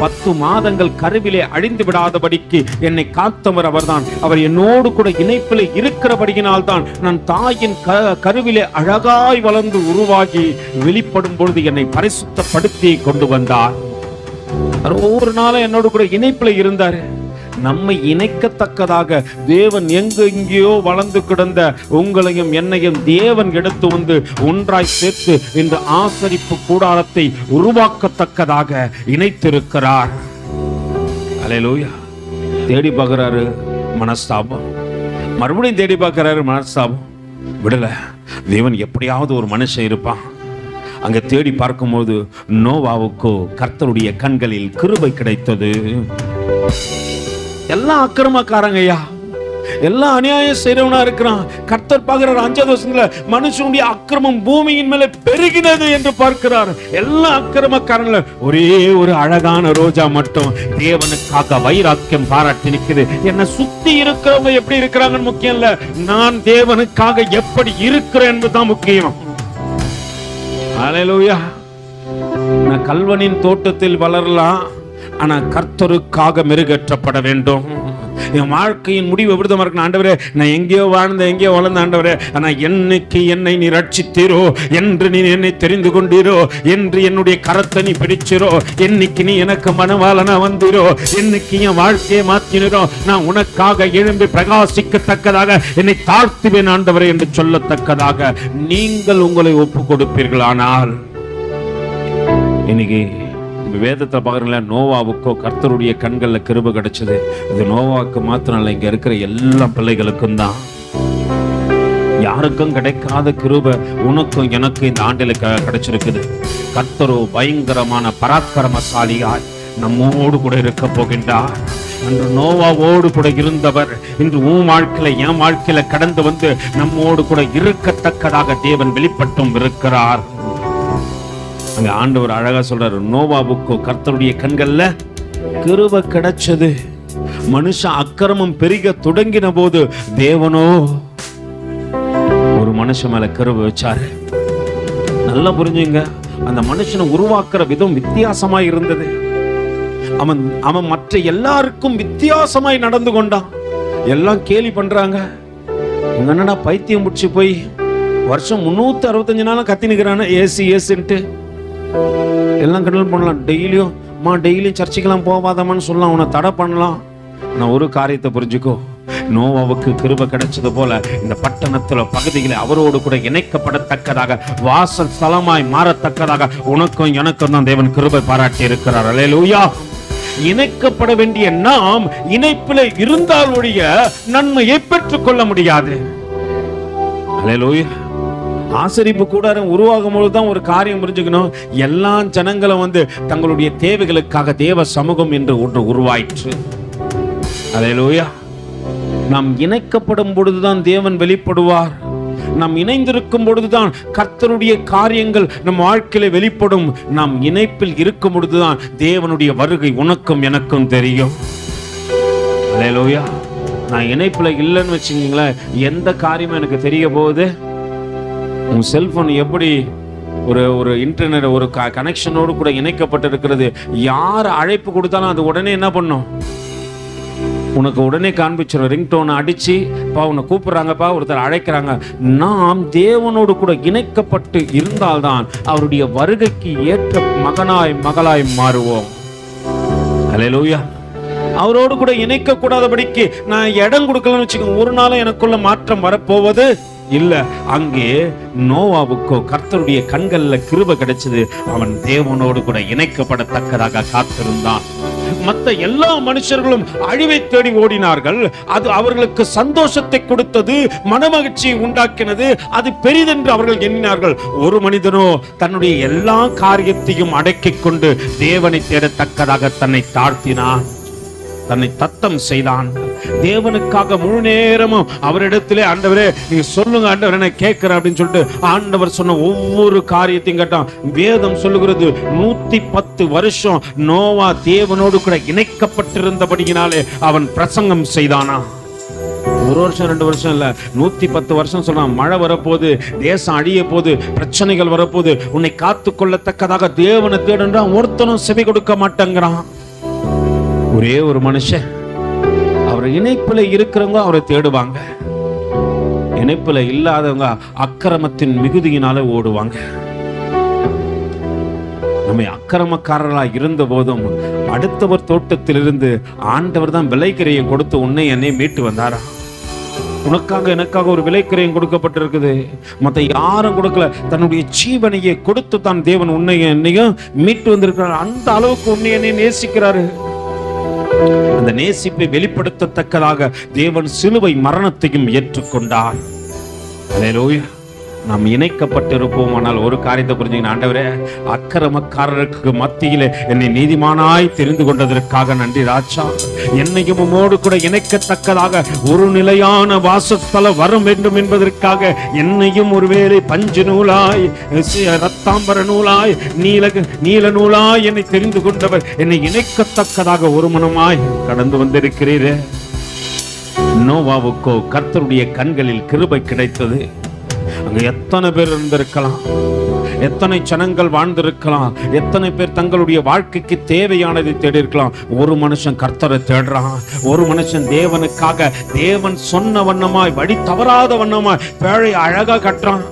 10 மாதங்கள் கருவிலே அழிந்து விடாதபடிக்கு என்னை காத்தவர் அவர்தான். அவர் என்னோடு கூட இணைப்பிலே இருக்கிறபடியினால் தான் நான் தாயின் கருவிலே அழகாய் வளர்ந்து உருவாகி வெளிப்படும் பொழுது என்னை பரிசுத்தப்படுத்தி கொண்டு வந்தார். ஒரு நாளும் என்னோடு கூட இணைப்பிலே இருந்தார். நம்மை இணைக்கத்தக்கதாக தேவன் எங்கெங்கேயோ வளர்ந்து கிடந்த உங்களையும் என்னையும் தேவன் எடுத்து வந்து ஒன்றாய் சேர்த்து இந்த ஆசரிப்பு கூடாரத்தை உருவாக்கத்தக்கதாக இணைத்திருக்கிறார். அல்லேலூயா. தேடி பார்க்கிறாரு மனஸ்தாபம், மறுபடியும் தேடி பார்க்கிறாரு மனஸ்தாபம். விடல. தேவன் எப்படியாவது ஒரு மனுஷன் இருப்பான். அங்க தேடி பார்க்கும்போது நோவாவுக்கோ கர்த்தருடைய கண்களில் கிருபை கிடைத்தது. எல்லாம் அக்கிரமக்காரங்க ஐயா, எல்லாம் அநியாயம் செய்றவனா இருக்கிறான். கர்த்தர் பார்க்கிறார் 5வது வசனத்துல மனுஷனுடைய அக்கிரமம் பூமியின் மேல பெருகினது என்று பார்க்கிறார். எல்லா அக்கிரமக்காரங்கள ஒரே ஒரு அழகான ரோஜா மட்டும் தேவனுக்காக வைராக்கியம் பாராட்டி நிக்குது. என்ன சுத்தி இருக்கிறவங்க எப்படி இருக்கிறாங்கன்னு முக்கியம் இல்ல, நான் தேவனுக்காக எப்படி இருக்கிறேன் என்பதுதான் முக்கியம். அல்லேலூயா. நான் கல்வனின் தோட்டத்தில் வளரலாம், ஆனா கர்த்தருக்காக மெருகேற்றப்பட வேண்டும். என் வாழ்க்கையின் முடிவு விருதமா இருக்கு. ஆண்டவரே, நான் எங்கேயோ வாழ்ந்த எங்கேயோ வளர்ந்த ஆண்டவரே, ஆனா என்னைக்கு என்னை நீ ரட்சித்தீரோ, என்று நீ என்னை தெரிந்து கொண்டீரோ, என்று என்னுடைய கரத்தை நீ பிடிச்சிரோ, என்னைக்கு நீ எனக்கு மனவாளனா வந்தீரோ, என்னைக்கு என் வாழ்க்கையை மாற்றினோ, நான் உனக்காக எழும்பி பிரகாசிக்கத்தக்கதாக என்னை தாழ்த்துவேன் ஆண்டவரே என்று சொல்லத்தக்கதாக நீங்கள் உங்களை ஒப்பு கொடுப்பீர்களானால், இன்னைக்கு வேதத்தை பார்க்கறீங்களா, நோவாவுக்கோ கர்த்தருடைய கண்கள்ல கிருபை கிடைச்சது. இது நோவாவுக்கு மாத்திரம் இல்ல, இங்க இருக்கிற எல்லா பிள்ளைகளுக்கும் தான். யாருக்கும் கிடைக்காத கிருபை உனக்கும் எனக்கு இந்த ஆண்டில கிடைச்சிருக்குது. கர்த்தரோ பயங்கரமான பராக்கிரமசாலியாய் நம்மோடு கூட இருக்க போகின்றார். அன்று நோவாவோடு கூட இருந்தவர் இன்று உன் வாழ்க்கையில என் வாழ்க்கையில கடந்து வந்து நம்மோடு கூட இருக்கத்தக்கதாக தேவன் வெளிப்பட்டும் இருக்கிறார். அங்க ஆண்டவர் அழகா சொல்றாரு, நோவாவுக்கோ கர்த்தருடைய கண்கள்ல கிருபை கிடைச்சது. மனுஷன் அக்கிரமம் பெருக தொடங்கின போது தேவனோ ஒரு மனுஷன் மேல கிருபை வச்சாரு. நல்லா புரிஞ்சுங்க, அந்த மனுஷனை உருவாக்குற விதம் வித்தியாசமாய் இருந்தது. அவன் மற்ற எல்லாருக்கும் வித்தியாசமாய் நடந்து கொண்டான். எல்லாம் கேலி பண்றாங்க, என்னடா பைத்தியம் முடிச்சு போய் வருஷம் 365 நாளும் கத்தி நிக்கிறான ஏசி ஏசுன்ட்டு. எல்லாம் கண்ட்ரோல் பண்ணலாம். டெய்லியும் சர்ச்சைக்கெல்லாம் போவாதமான்னு சொல்லலாம், உன்னை தடை பண்ணலாம். நான் ஒரு காரியத்தை புரிஞ்சுக்கோ, நோவாவுக்கு கிருபை கிடைச்சது போல இந்த பட்டணத்துல பகுதிகளை அவரோடு கூட இணைக்கப்படத்தக்கதாக வாசல் ஸ்தலமாய் மாறத்தக்கதாக உனக்கும் எனக்கும் தான் தேவன் கிருபை பாராட்டி இருக்கிறார். அல்லேலூயா. இணைக்கப்பட வேண்டிய நாம் இணைப்பில் இருந்தால் ஒழிய நன்மையை பெற்றுக் கொள்ள முடியாது. அல்லேலூயா. ஆசரிப்பு கூடாரம் உருவாகும் பொழுதுதான் ஒரு காரியம் புரிஞ்சுக்கணும், எல்லா ஜனங்களும் வந்து தங்களுடைய தேவைகளுக்காக தேவ சமூகம் என்று ஒன்று உருவாயிற்று. அல்லேலூயா. நாம் இணைக்கப்படும் பொழுதுதான் தேவன் வெளிப்படுவார். நாம் இணைந்திருக்கும் பொழுதுதான் கர்த்தருடைய காரியங்கள் நம் வாழ்க்கையில வெளிப்படும். நாம் இணைப்பில் இருக்கும் பொழுதுதான் தேவனுடைய வருகை உனக்கும் எனக்கும் தெரியும். அல்லேலூயா. நான் இணைப்புல இல்லைன்னு வச்சுக்கீங்களேன், எந்த காரியமும் எனக்கு தெரிய போகுது. உன் செல்போன் எப்படி ஒரு இன்டர்நெட் ஒரு கனெக்ஷனோடு கூட இணைக்கப்பட்டிருக்கிறது. யார் அழைப்பு கொடுத்தாலும் அது உடனே என்ன பண்ணும், உனக்கு உடனே காண்பிச்சிடும். ரிங்டோனை அடிச்சு உன்னை கூப்பிடுறாங்கப்பா, ஒருத்தர் அழைக்கிறாங்க. நாம் தேவனோடு கூட இணைக்கப்பட்டு இருந்தால்தான் அவருடைய வருகைக்கு ஏற்ற மகனாய் மகளாய் மாறுவோம். அல்லேலூயா. அவரோடு கூட இணைக்க கூடாதபடிக்கு நான் இடம் கொடுக்கலன்னு வச்சுக்கோங்க, ஒரு நாளும் எனக்குள்ள மாற்றம் வரப்போவது இல்ல. அங்கே நோவாவுக்கோ கர்த்தருடைய கண்கள்ல கிருபை கிடைச்சது. அவன் தேவனோடு கூட இணைக்கப்படத்தக்கதாக காத்திருந்தான். மற்ற எல்லா மனுஷர்களும் அழிவை தேடி ஓடினார்கள். அது அவர்களுக்கு சந்தோஷத்தை கொடுத்தது, மனமகிழ்ச்சியை உண்டாக்கினது, அது பெரிதென்று அவர்கள் எண்ணினார்கள். ஒரு மனிதனோ தன்னுடைய எல்லா காரியத்தையும் அடக்கிக் கொண்டு தேவனை தேடத்தக்கதாக தன்னை தாழ்த்தினான், தன்னை தத்தம் செய்தான். தேவனுக்காக முழு நேரமும் அவரிடத்திலே, ஆண்டவரே நீங்க சொல்லுங்க ஆண்டவரே நான் கேட்கிறேன் அப்படின்னு சொல்லிட்டு ஆண்டவர் சொன்ன ஒவ்வொரு காரியத்தையும் கேட்டான். வேதம் சொல்லுகிறது 110 வருஷம் நோவா தேவனோடு கூட இணைக்கப்பட்டிருந்தபடியினாலே அவன் பிரசங்கம் செய்தானா. ஒரு வருஷம் 2 வருஷம் இல்ல, 110 வருஷம் சொல்றான். மழை வரப்போது, தேசம் அழிய போது, பிரச்சனைகள் வரப்போது, உன்னை காத்து கொள்ளத்தக்கதாக தேவனை தேடுன்றான். ஒருத்தனும் செவி கொடுக்க மாட்டேங்கிறான். ஒரே ஒரு மனுஷன், அவர் இணைப்புல இருக்கிறவங்க அவரை தேடுவாங்க, இணைப்புல இல்லாதவங்க அக்கிரமத்தின் மிகுதியினால ஓடுவாங்க. நம்ம அக்கிரமக்காரர்களாக இருந்த போதும் அடுத்தவர் தோட்டத்திலிருந்து ஆண்டவர் தான் விலைக்கிரையை கொடுத்து உன்னை என்னை மீட்டு வந்தாரா. உனக்காக எனக்காக ஒரு விலைக்கிரையும் கொடுக்கப்பட்டிருக்குது. மற்ற யாரும் கொடுக்கல, தன்னுடைய ஜீவனையை கொடுத்து தான் தேவன் உன்னை என்னையும் மீட்டு வந்திருக்கிறார். அந்த அளவுக்கு உன்னை என்னை நேசிக்கிறாரு. அந்த நேசிப்பை வெளிப்படுத்தத்தக்கதாக தேவன் சிலுவை மரணத்தையும் ஏற்றுக்கொண்டார். அல்லேலூயா. நாம் இணைக்கப்பட்டிருப்போம். ஆனால் ஒரு காரியத்தை புரிஞ்சுக்கணும், ஆண்டவரே அக்கிரமக்காரருக்கு மத்தியிலே என்னை நீதிமானாய் தெரிந்து கொண்டதற்காக நன்றி ராஜா. என்னையும் உம்மோடு கூட இணைக்கத்தக்கதாக ஒரு நிலையான வாசஸ்தலம் வர வேண்டும் என்பதற்காக என்னையும் ஒருவேளை பஞ்சு நூலாய், ரத்தாம்பர நூலாய், நீல நூலாய் என்னை தெரிந்து கொண்டவர் என்னை இணைக்கத்தக்கதாக ஒரு மனமாய் கடந்து வந்திருக்கிறீரே. நோவாவுக்கோ கர்த்தருடைய கண்களில் கிருபை கிடைத்தது. அங்க எத்தனை பேர் இருந்திருக்கலாம், எத்தனை ஜனங்கள் வாழ்ந்திருக்கலாம், எத்தனை பேர் தங்களுடைய வாழ்க்கைக்கு தேவையானதை தேடி இருக்கலாம். ஒரு மனுஷன் கர்த்தரை தேடுறான். ஒரு மனுஷன் தேவனுக்காக தேவன் சொன்ன வண்ணமாய், வழி தவறாத வண்ணமாய் பேழை அழகா கட்டுறான்.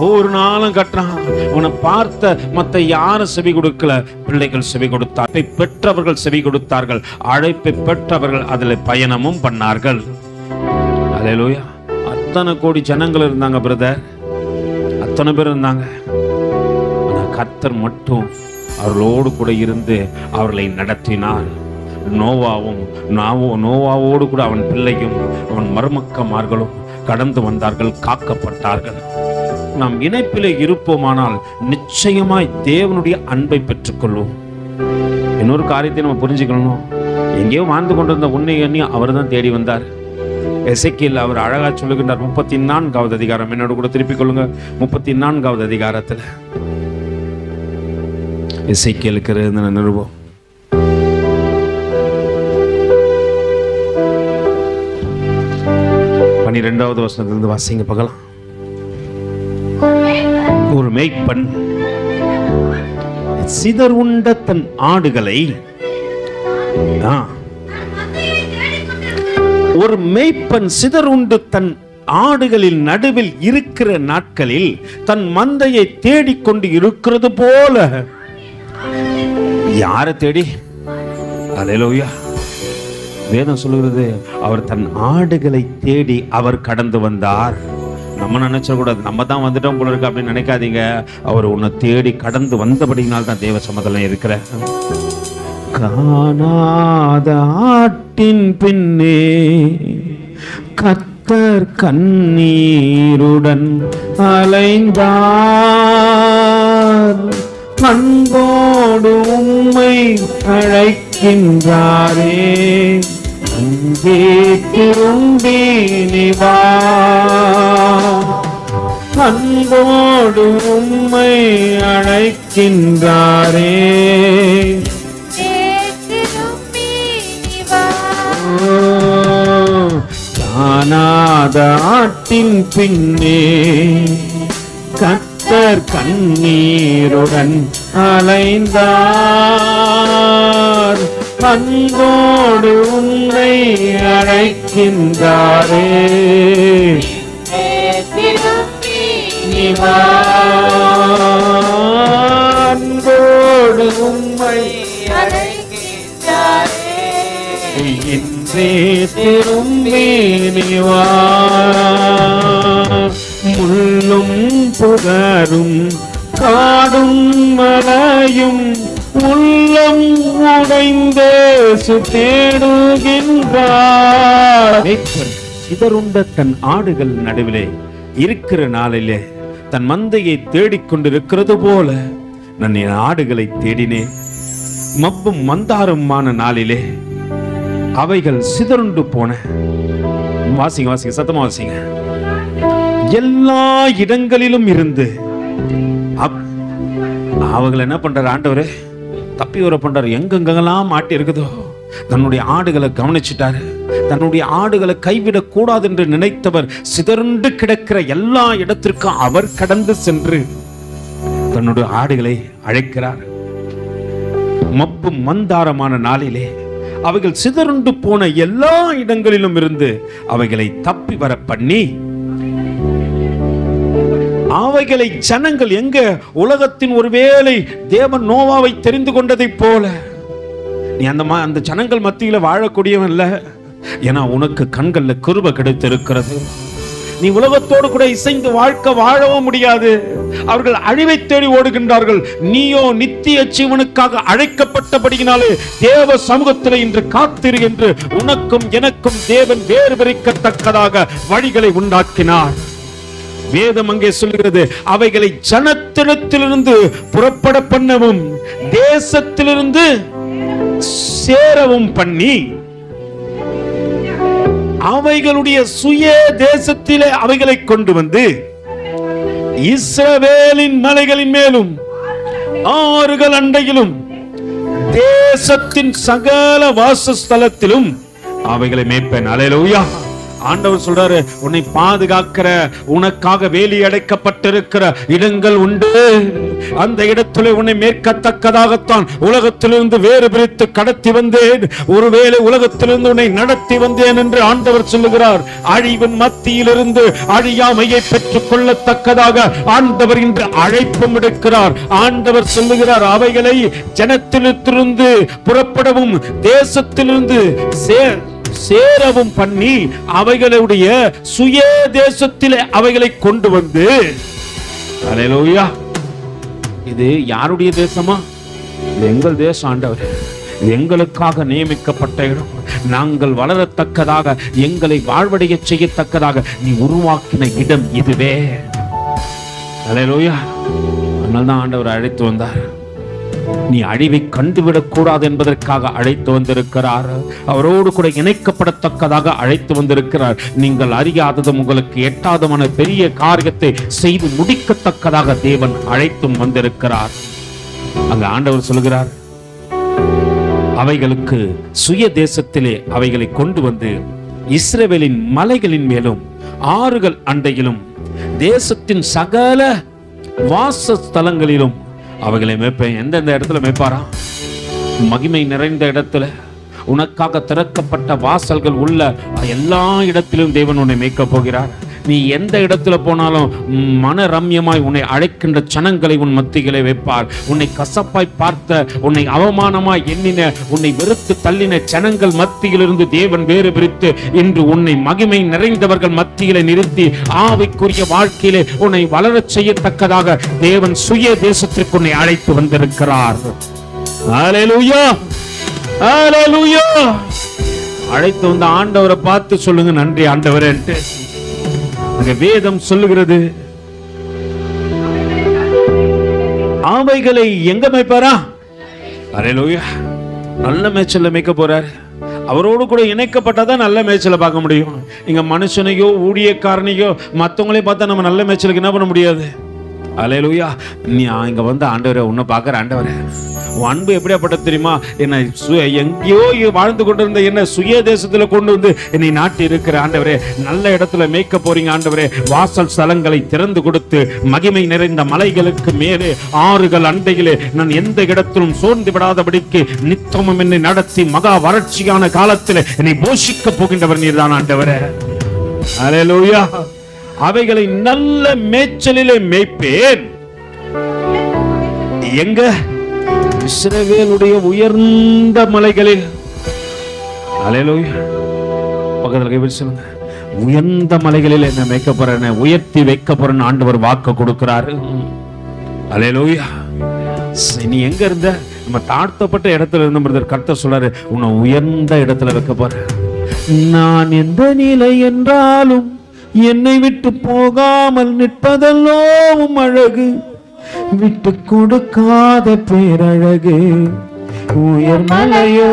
ஒவ்வொரு நாளும் கட்டுறான். உன்னை பார்த்த மற்ற யாரும் செவி கொடுக்கல, பிள்ளைகள் செவி கொடுத்தார்கள், பெற்றவர்கள் செவி கொடுத்தார்கள், அழைப்பை பெற்றவர்கள் அதில் பயணமும் பண்ணார்கள். அல்லேலூயா. அத்தனை கோடி ஜனங்கள் இருந்தாங்க பிரதர், அத்தனை பேர் இருந்தாங்க. ஆனால் கர்த்தர் மட்டும் அவர்களோடு கூட இருந்து அவர்களை நடத்தினார். நோவாவோடு கூட அவன் பிள்ளையும் அவன் மருமக்கமார்களும் கடந்து வந்தார்கள், காக்கப்பட்டார்கள். நாம் இணைப்பிலே இருப்போமானால் நிச்சயமாய் தேவனுடைய அன்பை பெற்றுக்கொள்வோம். இன்னொரு காரியத்தை நம்ம புரிஞ்சுக்கணும், எங்கேயோ வாழ்ந்து கொண்டிருந்த உன்னை எண்ணி அவர் தான் தேடி வந்தார். எசேக்கியேல் அவர் அழகா சொல்லுகின்றார். 34வது அதிகாரம், என்னோட கூட திருப்பிக் கொள்ளுங்க. 34வது அதிகாரத்தில் எசேக்கியேலுக்கு இருந்த நிருபம் 12வது வசனத்திலிருந்து வாசிங்க பார்க்கலாம். ஒரு மேய்ப்பன் சிதர் உண்ட தன் ஆடுகளை, ஒரு மேய்ப்பன் சிதர் உண்டு தன் ஆடுகளின் நடுவில் இருக்கிற நாட்களில் தன் மந்தையை தேடிக்கொண்டு இருக்கிறது போல. யாரை தேடி? அல்லேலூயா. வேதம் சொல்லுகிறது, அவர் தன் ஆடுகளை தேடி அவர் கடந்து வந்தார். நம்ம நினைச்ச கூடாது, நம்ம தான் வந்துட்டோம் போல இருக்கு அப்படின்னு நினைக்காதீங்க. அவர் உன்னை தேடி கடந்து வந்தபடியினால் தான் தேவ சமதலம் இருக்கிற. காணாத ஆட்டின் பின்னே கர்த்தர் கண்ணீருடன் அலைந்தார். அன்போடு உம்மை அழைக்கின்றாரே, அங்கே திரும்பி நீ வா. அன்போடு உம்மை அழைக்கின்றாரே, காணாத ஆட்டின் பின்னே கர்த்தர் அவர் கண்ணீருடன் அலைந்தார். அன்போடு உன்னை அழைக்கின்றாரே, நீ வா. அன்போடு உம்மை இன்றே திரும்பி நீ வா. முள்ளும் புதரும் காடும் மலையும் உள்ளம் உடைந்தே தேடுகின்றார். சிதறுண்ட தன் ஆடுகள் நடுவிலே இருக்கிற நாளிலே தன் மந்தையை தேடிக்கொண்டிருக்கிறது போல நான் என் ஆடுகளை தேடினேன். மப்பும் மந்தாரமான நாளிலே அவைகள் சிதறுண்டு போன. வாசிங்க வாசிங்க, சத்தமா வாசிங்க. எல்லா இடங்களிலும் இருந்து அவர்கள் என்ன பண்றாரு ஆண்டவரே, தப்பி வர பண்றாரு. எங்கெங்கெல்லாம் மாட்டி இருக்குதோ தன்னுடைய ஆடுகளை கவனிச்சுட்டாரு. தன்னுடைய ஆடுகளை கைவிடக் கூடாது என்று நினைத்தவர் சிதறுண்டு கிடக்கிற எல்லா இடத்திற்கும் அவர் கடந்து சென்று தன்னுடைய ஆடுகளை அழைக்கிறார். மப்பு மந்தாரமான நாளிலே அவைகள் சிதறுண்டு போன எல்லா இடங்களிலும் இருந்து அவைகளை தப்பி வர பண்ணி, அவைகளை ஜனங்கள் எங்க உலகத்தின் ஒருவேளை தேவன் நோவாவை தெரிந்து கொண்டதை போல நீ அந்த ஜனங்கள் மத்தியில வாழக்கூடியவன் இல்ல. ஏன்னா உனக்கு கண்கள்ல கிருபை கிடைத்திருக்கிறது. நீ உலகத்தோடு கூட இசைந்து வாழ்க்கை வாழவும் முடியாது. அவர்கள் அழிவை தேடி ஓடுகின்றார்கள். நீயோ நித்திய ஜீவனுக்காக அழைக்கப்பட்டபடியினாலே தேவ சமூகத்தில் இன்று காத்திரு என்று உனக்கும் எனக்கும் தேவன் வேறு பிரிக்கத்தக்கதாக வழிகளை உண்டாக்கினார். வேதம் அங்கே சொல்கிறது, அவைகளை ஜனத்திடத்திலிருந்து புறப்பட பண்ணவும் தேசத்திலிருந்து சேரவும் பண்ணி அவைகளுடைய சுய தேசத்திலே அவைகளை கொண்டு வந்து இஸ்ரவேலின் மலைகளின் மேலும் ஆறுகள் அண்டையிலும் தேசத்தின் சகல வாசஸ்தலத்திலும் அவைகளை மேய்ப்பேன். அல்லேலூயா. ஆண்டவர் சொல்றாரு, உன்னை பாதுகாக்கிற உனக்காக வேலி அடைக்கப்பட்டிருக்கிற இடங்கள் உண்டு. அந்த இடத்திலே உன்னை மேற்கத்தக்கதாகத்தான் உலகத்திலிருந்து வேறு பிரித்து கடத்தி வந்தேன். ஒருவேளை உலகத்திலிருந்து உன்னை நடத்தி வந்தேன் என்று ஆண்டவர் சொல்லுகிறார். அழிவின் மத்தியிலிருந்து அழியாமையை பெற்றுக் கொள்ளத்தக்கதாக ஆண்டவர் இன்று அழைப்பும் எடுக்கிறார். ஆண்டவர் சொல்லுகிறார், அவைகளை ஜனத்திலிருந்து புறப்படவும் தேசத்திலிருந்து சேரவும் பண்ணி அவைகளுடைய சுய தேசத்திலே அவைகளை கொண்டு வந்து. அல்லேலூயா. இது யாருடைய தேசமா? இது எங்கள் தேசம் ஆண்டவரே. எங்களுக்காக நியமிக்கப்பட்ட இடம். நாங்கள் வளரத்தக்கதாக எங்களை வாழ்வடைய செய்யத்தக்கதாக நீ உருவாக்கின இடம் இதுவே. அல்லேலூயா. அதனால தான் ஆண்டவர் அழைத்து வந்தார். நீ அழிவை கண்டுவிடக் கூடாது என்பதற்காக அழைத்து வந்திருக்கிறார். அவரோடு கூட இணைக்கப்படத்தக்கதாக அழைத்து வந்திருக்கிறார். நீங்கள் அறியாததும் உங்களுக்கு எட்டாதமான பெரிய காரியத்தை செய்து முடிக்கத்தக்கதாக தேவன் அழைத்தும் வந்திருக்கிறார். அங்க ஆண்டவர் சொல்கிறார், அவைகளுக்கு சுய தேசத்திலே அவைகளை கொண்டு வந்து இஸ்ரவேலின் மலைகளின் மேலும் ஆறுகள் அண்டையிலும் தேசத்தின் சகல வாசஸ்தலங்களிலும் அவைகளை மேய்ப்பேன். எந்தெந்த இடத்துல மேய்ப்பாரா? மகிமை நிறைந்த இடத்துல, உனக்காக திறக்கப்பட்ட வாசல்கள் உள்ள எல்லா இடத்திலும் தேவன் உன்னை மேய்க்க போகிறார். நீ எந்த இடத்துல போனாலும் மன ரம்யமாய் உன்னை அழைக்கின்ற ஜனங்களை உன் மத்தியிலே வைப்பார். உன்னை கசப்பாய் பார்த்த, உன்னை அவமானமாய் எண்ணின, உன்னை வெறுத்து தள்ளின ஜனங்கள் மத்தியிலிருந்து தேவன் வேறு பிரித்து இன்று உன்னை மகிமை நிறைந்தவர்கள் மத்தியிலே நிறுத்தி ஆவிக்குரிய வாழ்க்கையிலே உன்னை வளரச் செய்யத்தக்கதாக தேவன் சுய தேசத்திற்கு உன்னை அழைத்து வந்திருக்கிறார். அல்லேலூயா, அல்லேலூயா. அழைத்து வந்த ஆண்டவரை பார்த்து சொல்லுங்க, நன்றி ஆண்டவரே என்று. வேதம் சொல்லுகிறது, அவைகளை எங்க மேய்ப்பாரா? அல்லேலூயா. நல்ல மேய்ச்சல்ல மேய்க்க போறார். அவரோடு கூட இணைக்கப்பட்டாதான் நல்ல மேய்ச்சலை பார்க்க முடியும். இங்க மனுஷனையோ ஊழியக்காரனையோ மற்றவங்களையும் பார்த்தா நம்ம நல்ல மேய்ச்சலுக்கு என்ன பண்ண முடியாது. அல்லேலூயா. நீ இங்க வந்து ஆண்டவரே உன்னை பார்க்கற, ஆண்டவரே உன் அன்பு எப்படியாப்பட்டது தெரியுமா? என்னை எங்கேயோ வாழ்ந்து கொண்டிருந்த என்ன சுய தேசத்துல கொண்டு வந்து என்னை நாட்டி இருக்கிற ஆண்டவரே, நல்ல இடத்துல மேய்க்க போறீங்க ஆண்டவரே. வாசல் ஸ்தலங்களை திறந்து கொடுத்து மகிமை நிறைந்த மலைகளுக்கு மேலே ஆறுகள் அண்டையிலே நான் எந்த இடத்திலும் சோர்ந்து விடாதபடிக்கு நித்தமும் என்னை நடத்தி மகா வறட்சியான காலத்தில் என்னை போஷிக்க போகின்றவர் நீர்தான் ஆண்டவரே. அல்லேலூயா. அவைகளை நல்ல மேய்ச்சலிலே மேய்ப்பேன். எங்க? இஸ்ரவேலுடைய உயர்ந்த மலைகளில். அல்லேலூயா. பக்கத்துல கைவிட்டு சொல்லுங்க, உயர்ந்த மலைகளில் என்ன மேய்க்க போறேன், உயர்த்தி வைக்க போறேன்னு ஆண்டவர் வாக்கு கொடுக்கிறாரு. அல்லேலூயா. நீ எங்க இருந்த? நம்ம தாழ்த்தப்பட்ட இடத்துல இருந்த பிரதர் கர்த்தர் சொல்றாரு, உன்னை உயர்ந்த இடத்துல வைக்க போறேன். நான் எந்த நிலை என்றாலும் என்னை விட்டு போகாமல் நிற்பதெல்லாம் அழகு, விட்டு கொடுக்காத பேரழகு. உயர் மலையோ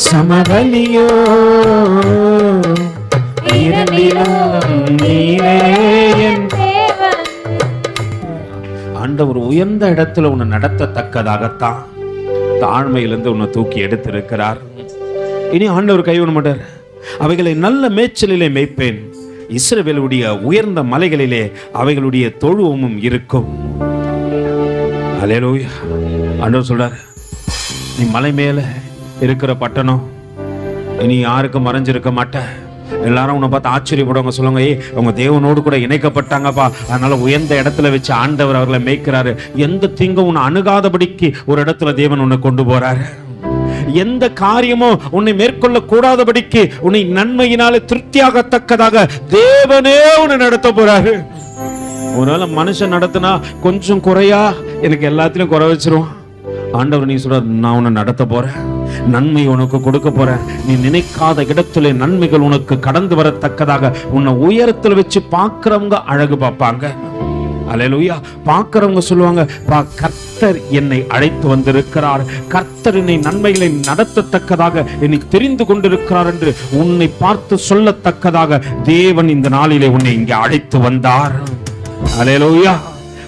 சமவெளியோ ஆண்டவர் உயர்ந்த இடத்துல உன்னை நடத்தத்தக்கதாகத்தான் தாழ்மையிலிருந்து உன்னை தூக்கி எடுத்திருக்கிறார். இனி ஆண்டவர் கைவிட மாட்டார். அவைகளை நல்ல மேய்ச்சலிலே மேய்ப்பேன். இஸ்ரவேலுடைய உயர்ந்த மலைகளிலே அவைகளுடைய தொழுவமும் இருக்கும். அல்லேலூயா. ஆண்டவர் சொல்றார், நீ மலை மேல இருக்கிற பட்டணம், இனி யாருக்கும் மறைஞ்சிருக்க மாட்ட. எல்லாரும் உன்னை பார்த்து ஆச்சரியப்படுவாங்க, சொல்லுங்க, அவங்க தேவனோடு கூட இணைக்கப்பட்டாங்கப்பா, அதனால உயர்ந்த இடத்துல வச்சு ஆண்டவர் அவர்களை மேய்க்கிறாரு. எந்த தீங்கும் உன்னை அணுகாதபடிக்கு ஒரு இடத்துல தேவன் உன்னை கொண்டு போறாரு. எந்த காரியமோ உன்னை மேற்கொள்ள கூடாதபடிக்கு உன்னை நன்மையினாலே திருப்தியாகத்தக்கதாக தேவனே உன்னை நடத்த போறாரு. ஒருவேளை மனுஷன் நடத்தினா கொஞ்சம் குறையா எனக்கு எல்லாத்திலும் குறை வச்சிருவான். ஆண்டவர் நீ சொல்ற, நான் உன்னை நடத்த போறேன், நன்மை உனக்கு கொடுக்க போறேன். நீ நினைக்காத இடத்துல நன்மைகள் உனக்கு கடந்து வரத்தக்கதாக உன்னை உயரத்தில் வச்சு பார்க்கிறவங்க அழகு பார்ப்பாங்க. அல்லேலூயா. பார்க்கிறவங்க சொல்லுவாங்க, கர்த்தர் என்னை அழைத்து வந்திருக்கிறார், கர்த்தர் என்னை நன்மைகளை நடத்தத்தக்கதாக என்னை தெரிந்து கொண்டிருக்கிறார் என்று உன்னை பார்த்து சொல்லத்தக்கதாக தேவன் இந்த நாளிலே உன்னை இங்கே அழைத்து வந்தார். அல்லேலூயா.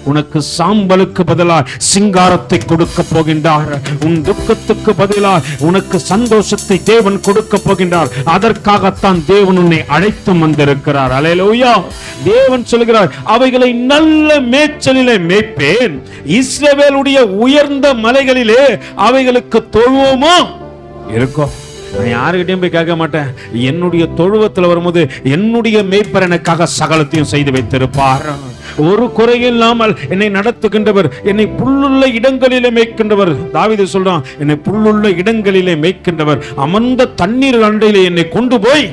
உனக்கு சாம்பலுக்கு பதிலாக சிங்காரத்தை கொடுக்க போகின்றார். உன் துக்கத்துக்கு பதிலாக உனக்கு சந்தோஷத்தை தேவன் கொடுக்க போகின்றார். அதற்காகத்தான் தேவன் உன்னை அழைத்து வந்திருக்கிறார். அல்லேலூயா. தேவன் சொல்கிறார், அவைகளை நல்ல மேய்ச்சலிலே மேய்ப்பேன். இஸ்ரவேலுடைய உயர்ந்த மலைகளிலே அவைகளுக்கு தொழுவமோ இருக்கும். நான் யாருக்கிட்டையும் போய் கேட்க மாட்டேன். என்னுடைய தொழுவத்தில் வரும்போது என்னுடைய மேய்ப்பர் எனக்காக சகலத்தையும் செய்து வைத்திருப்பார். ஒரு குறையில்லாமல் என்னை நடத்துகின்றவர், என்னை புல்லுள்ள இடங்களிலே மேய்க்கின்றவர். தாவீது சொல்றான், என்னை புல்லுள்ள இடங்களிலே மேய்க்கின்றவர், அமர்ந்த தண்ணீர் அண்டையிலே என்னை கொண்டு போய்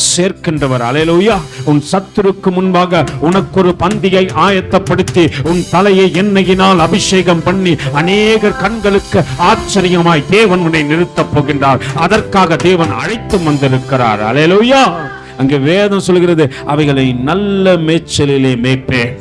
சேர்க்கின்றவர். அல்லேலூயா. உன் சத்துருக்கு முன்பாக உனக்கு ஒரு பந்தியை ஆயத்தப்படுத்தி உன் தலையை எண்ணெயினால் அபிஷேகம் பண்ணி அநேகர் கண்களுக்கு ஆச்சரியமாய் தேவன் உன்னை நிறுத்தப் போகின்றார். அதற்காக தேவன் அழைத்து வந்திருக்கிறார். அல்லேலூயா. அங்கே வேதம் சொல்கிறது, அவைகளை நல்ல மேய்ச்சலிலே மேய்ப்பேன்.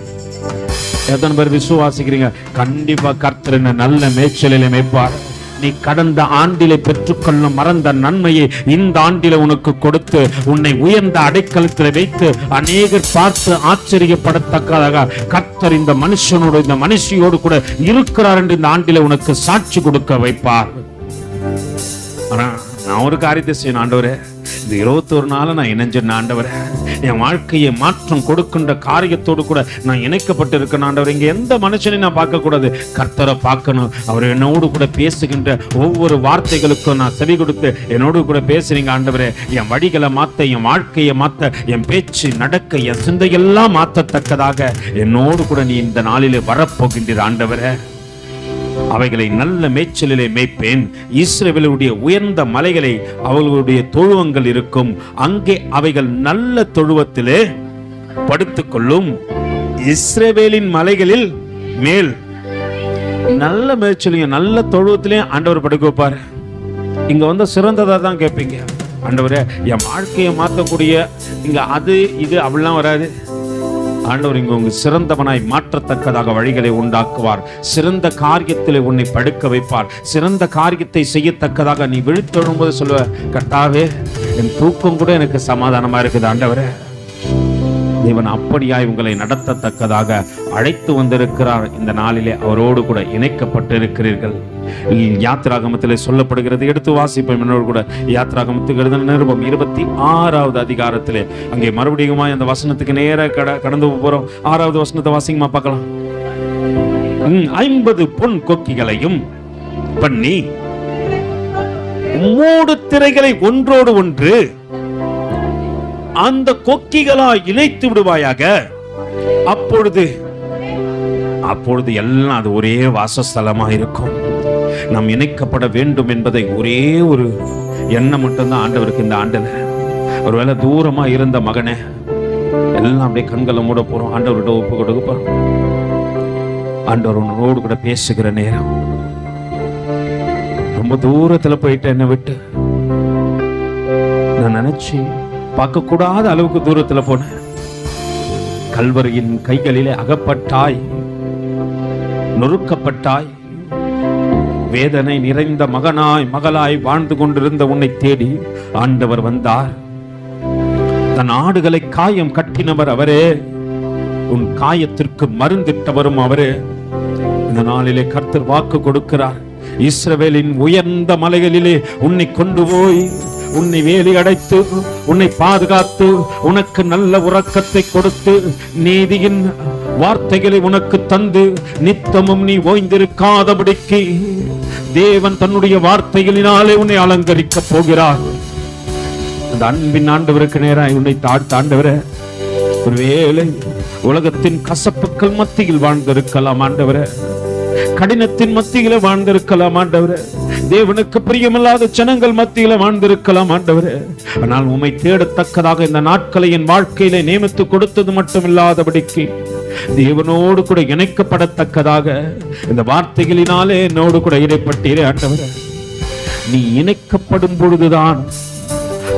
எத்தனை பேர் விசுவாசிக்கிறீங்க? கண்டிப்பா கர்த்தர் என்ன நல்ல மேய்ச்சலிலே மேய்ப்பார். நீ கடந்த ஆண்டிலே பெற்றுக்கொள்ள மறந்த நன்மையை இந்த ஆண்டில உனக்கு கொடுத்து உன்னை உயர்ந்த அடைக்கலத்தில் வைத்து அநேகர் பார்த்து ஆச்சரியப்படத்தக்கதாக கர்த்தர் இந்த மனுஷனோடு இந்த மனுஷியோடு கூட இருக்கிறார் என்று இந்த ஆண்டில உனக்கு சாட்சி கொடுக்க வைப்பார். ஆனா நான் ஒரு காரியத்தை செய்யணும் ஆண்டவரே, இந்த 21 நாள் நான் இணைஞ்சேன் ஆண்டவரே, என் வாழ்க்கையை மாற்றம் கொடுக்கின்ற காரியத்தோடு கூட நான் இணைக்கப்பட்டு இருக்கேன் ஆண்டவரே. இங்க எந்த மனுஷனையும் நான் பார்க்க கூடாது, கர்த்தரை பார்க்கணும். அவர் என்னோடு கூட பேசுகின்ற ஒவ்வொரு வார்த்தைகளுக்கும் நான் செவி கொடுத்து என்னோடு கூட பேசுறீங்க ஆண்டவரே. என் வழிகளை மாத்த, என் வாழ்க்கையை மாத்த, என் பேச்சு நடக்க, என் சிந்தையெல்லாம் மாற்றத்தக்கதாக என்னோடு கூட நீ இந்த நாளிலே வரப்போகின்ற ஆண்டவரே. அவைகளை நல்ல மேய்ச்சலிலே மேய்ப்பேன். இஸ்ரவேலுடைய உயர்ந்த மலைகளை அவர்களுடைய தொழுவங்கள் இருக்கும், அங்கே அவைகள் நல்ல தொழுவத்திலே படுத்துக்கொள்ளும். இஸ்ரவேலின் மலைகளில் மேல் நல்ல மேய்ச்சலையும் நல்ல தொழுவத்திலையும் ஆண்டவர் படுக்க வைப்பார். இங்க வந்து சிறந்ததா தான் கேட்பீங்க, ஆண்டவரே என் வாழ்க்கையை மாற்றக்கூடிய இங்க அது இது அப்படிலாம் வராது. ஆண்டவர் இங்கு உங்க சிறந்தவனாய் மாற்றத்தக்கதாக வழிகளை உண்டாக்குவார். சிறந்த காரியத்தில் உன்னை படுக்க வைப்பார். சிறந்த காரியத்தை செய்யத்தக்கதாக நீ விழித்தெழும்போது சொல்லுவ, கர்த்தாவே என் தூக்கம் கூட எனக்கு சமாதானமா இருக்குது ஆண்டவரே. தேவன் அப்படியாய் உங்களை நடத்தத்தக்கதாக அழைத்து வந்திருக்கிறார். இந்த நாளிலே அவரோடு கூட இணைக்கப்பட்டிருக்கிறீர்கள். யாத்திராகமத்திலே சொல்லப்படுகிறது, எடுத்து வாசிப்போம் என்னோடு கூட. யாத்திராகமத்துக்கு எழுதின நிருபம் 26வது அதிகாரத்திலே அங்கே மறுபடியும் அந்த வசனத்துக்கு நேர கடந்து போறோம். 6வது வசனத்தை வாசிங்கமா பார்க்கலாம். 50 பொன் கொக்கிகளையும் பண்ணி மூடு திரைகளை ஒன்றோடு ஒன்று அந்த கொக்கிகளாய் இணைத்து விடுவாயாக. அப்பொழுது எல்லாம் அது ஒரே வாசஸ்தலமா இருக்கும். நாம் இணைக்கப்பட வேண்டும் என்பதை ஒரே ஒரு எண்ணம் மட்டும்தான் ஆண்டவருக்கு இந்த ஆண்டுல. ஒருவேளை தூரமா இருந்த மகனே எல்லாம் அப்படியே கண்களை மூட போறோம், ஆண்டவர்கிட்ட ஒப்பு கொடுக்க போறோம். ஆண்டவர் உன்னோடு கூட பேசுகிற நேரம். ரொம்ப தூரத்துல போயிட்டு என்னை விட்டு நான் நினைச்சு பார்க்க கூடாத அளவுக்கு தூரத்துல போனேன். கல்வரியின் கைகளிலே அகப்பட்டாய், நொறுக்கப்பட்டாய், வேதனை நிறைந்த மகனாய் மகளாய் வாழ்ந்து கொண்டிருந்த உன்னை தேடி ஆண்டவர் வந்தார். தன் ஆடுகளை காயம் கட்டினவர் அவரே, உன் காயத்திற்கு மருந்திட்டவரும் அவரே. இந்த நாளிலே கர்த்தர் வாக்கு கொடுக்கிறார். இஸ்ரவேலின் உயர்ந்த மலைகளிலே உன்னை கொண்டு போய் உன்னை வேலி அடைத்து உன்னை பாதுகாத்து உனக்கு நல்ல உறக்கத்தை கொடுத்து நீதியின் வார்த்தைகளை உனக்கு தந்து நித்தமும் நீ ஓய்ந்திருக்காதபடிக்கு தேவன் தன்னுடைய வார்த்தைகளினாலே உன்னை அலங்கரிக்க போகிறார். அந்த அன்பின் ஆண்டவருக்கு நேராக உன்னை தாழ்த்தாண்டவரே, ஒருவேளை உலகத்தின் கசப்புக்கள் மத்தியில் வாழ்ந்திருக்கலாம் ஆண்டவரே, கடினத்தின் மத்தியில வாழ்ந்திருக்கலாம் ஆண்டவரே, தேவனுக்கு பிரியமில்லாத ஜனங்கள் மத்தியில வாழ்ந்திருக்கலாம் ஆண்டவரே. ஆனால் உம்மை தேடத்தக்கதாக இந்த நாட்களை என் வாழ்க்கையில நியமித்து கொடுத்தது மட்டும் இல்லாதபடிக்கு தேவனோடு கூட இணைக்கப்படத்தக்கதாக இந்த வார்த்தைகளினாலே என்னோடு கூட இடைப்பட்டீரே ஆண்டவரே. நீ இணைக்கப்படும் பொழுதுதான்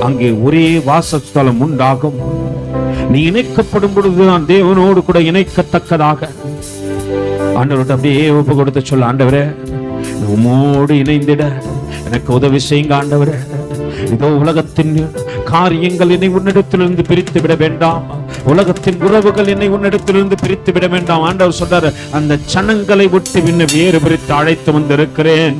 அங்கே ஒரே வாசஸ்தலம் உண்டாகும். நீ இணைக்கப்படும் பொழுதுதான் தேவனோடு கூட இணைக்கத்தக்கதாக ஆண்டவர்கிட்ட அப்படியே ஒப்பு கொடுத்து சொல்ல, ஆண்டவரே உம்மோடு இணைந்திட எனக்கு உதவி செய்யுங்க ஆண்டவரே. இதோ உலகத்தின் காரியங்கள் என்னை உன்னிடத்திலிருந்து பிரித்து விட வேண்டாம், உலகத்தின் உறவுகள் என்னை உன்னிடத்திலிருந்து பிரித்து விட வேண்டாம். ஆண்டவர் சொல்றாரு, அந்த சனங்களை விட்டு இன்ன வேறு பிரித்து அழைத்து வந்திருக்கிறேன்.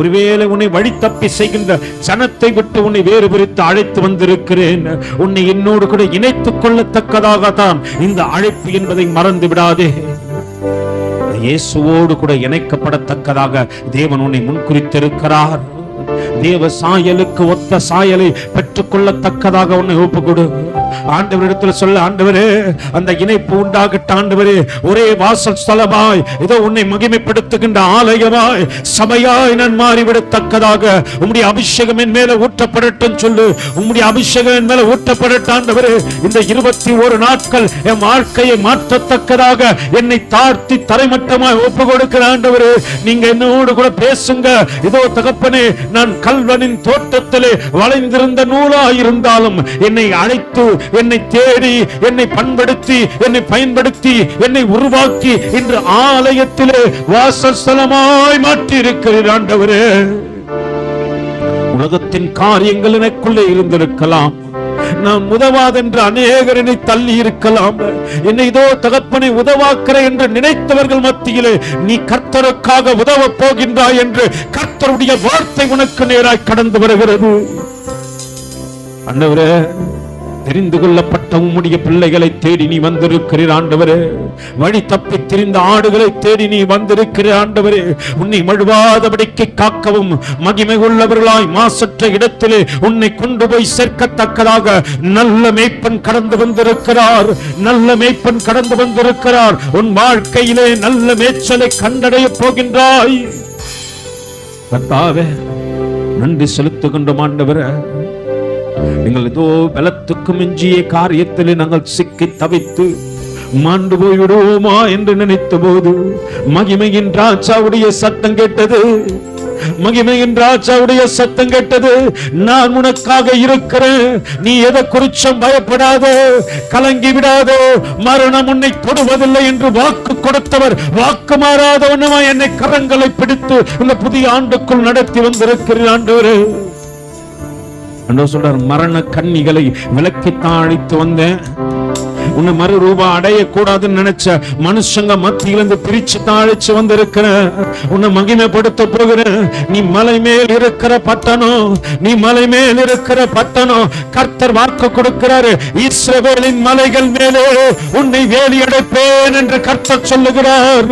ஒருவேளை உன்னை வழி தப்பி செய்கின்ற சனத்தை விட்டு உன்னை வேறு பிரித்து அழைத்து வந்திருக்கிறேன். உன்னை என்னோடு கூட இணைத்துக் கொள்ளத்தக்கதாகத்தான் இந்த அழைப்பு என்பதை மறந்து விடாதே. இயேசுவோடு கூட இணைக்கப்படத்தக்கதாக தேவன் உன்னை முன்குறித்திருக்கிறார். தேவ சாயலுக்கு ஒத்த சாயலை பெற்றுக் கொள்ளத்தக்கதாக உன்னை ஒப்பு கொடு. ஆண்டவரிடத்தில் சொல்ல, ஆண்டவரே அந்த இணைப்பு உண்டாகட்ட ஆண்டவரே. ஒரே வாசல் ஸ்தலமாய் இதோ உன்னை மகிமைப்படுத்துகின்ற ஆலயமாய் சபையாய் நான் மாறிவிடத்தக்கதாக உம்முடைய அபிஷேகம் என் மேல ஊற்றப்படட்டும் சொல்லு. உம்முடைய அபிஷேகம் என் மேல ஊற்றப்படட்டும் ஆண்டவரே. இந்த 21 நாட்கள் என் வாழ்க்கையை மாற்றத்தக்கதாக என்னை தாழ்த்தி தரைமட்டமாய் ஒப்பு கொடுக்கிற ஆண்டவரே, நீங்க என்னோடு கூட பேசுங்க. இதோ தகப்பனே, நான் கல்வனின் தோட்டத்திலே வளைந்திருந்த நூலாயிருந்தாலும் என்னை அழைத்து என்னை தேடி என்னை பண்படுத்தி என்னை பயன்படுத்தி என்னை உருவாக்கி இன்று ஆலயத்திலே வாசஸ்தலமாய் மாற்றி இருக்கிறீர் ஆண்டவரே. உலகத்தின் காரியங்கள் எனக்குள்ளே இருந்திருக்கலாம், நான் உதவாதென்று அநேகர் என்னை தள்ளி இருக்கலாம். என்னை இதோ தகப்பனை உதவாக்கிற என்று நினைத்தவர்கள் மத்தியிலே நீ கர்த்தருக்காக உதவ போகின்றாய் என்று கர்த்தருடைய வார்த்தை உனக்கு நேராய் கடந்து வருகிறது. ஆண்டவரே, தெரிந்து கொள்ளப்பட்ட உம்முடைய பிள்ளைகளை தேடி நீ வந்திருக்கிறீர் ஆண்டவரே. வழி தப்பி திரிந்த ஆடுகளை தேடி நீ வந்திருக்கிற ஆண்டவரே. உன்னை மழுவாதபடிக்கு காக்கவும் மகிமை உள்ளவர்களாய் மாசற்ற இடத்திலே உன்னை கொண்டு போய் சேர்க்கத்தக்கதாக நல்ல மேய்ப்பன் கடந்து வந்திருக்கிறார். நல்ல மேய்ப்பன் கடந்து வந்திருக்கிறார். உன் வாழ்க்கையிலே நல்ல மேய்ச்சலை கண்டடைய போகின்றாய். கர்த்தாவே, நன்றி செலுத்துகின்றோம் ஆண்டவரே. நீங்கள் ஏதோ பலத்துக்கு மிஞ்சிய காரியத்திலே நாங்கள் சிக்கி தவித்து மாண்டு போய்விடுவோமா என்று நினைத்த போது மகிமையின் ராஜாவுடைய சத்தம் கேட்டது. மகிமையின் ராஜாவுடைய சத்தம் கேட்டது. நான் உனக்காக இருக்கிறேன், நீ எதை குறிச்சும் பயப்படாதோ, கலங்கி விடாதோ, மரணம் உன்னை தொடுவதில்லை என்று வாக்கு கொடுத்தவர் வாக்கு மாறாதவனமா என்னை கரங்களை பிடித்து இந்த புதிய ஆண்டுக்குள் நடத்தி வந்திருக்கிறேன் ஆண்டவரே. சொல்றார், மரண கன்னிகளை விலக்கித்தான் அழைத்து வந்தேன். உன்னை மறுரூபா அடையக்கூடாதுன்னு நினைச்ச மனுஷங்க மத்தியிலிருந்து பிரிச்சு தாழிச்சு வந்திருக்கிற உன்னை மகிமைப்படுத்த போகிற நீ மலை மேல் இருக்கிற பட்டணம், நீ மலை மேல் இருக்கிற பட்டணம். கர்த்தர் வாக்கு கொடுக்கிறாரு, இஸ்ரவேலின் மலைகள் மேலே உன்னை வேலி அடைப்பேன் என்று கர்த்தர் சொல்லுகிறார்.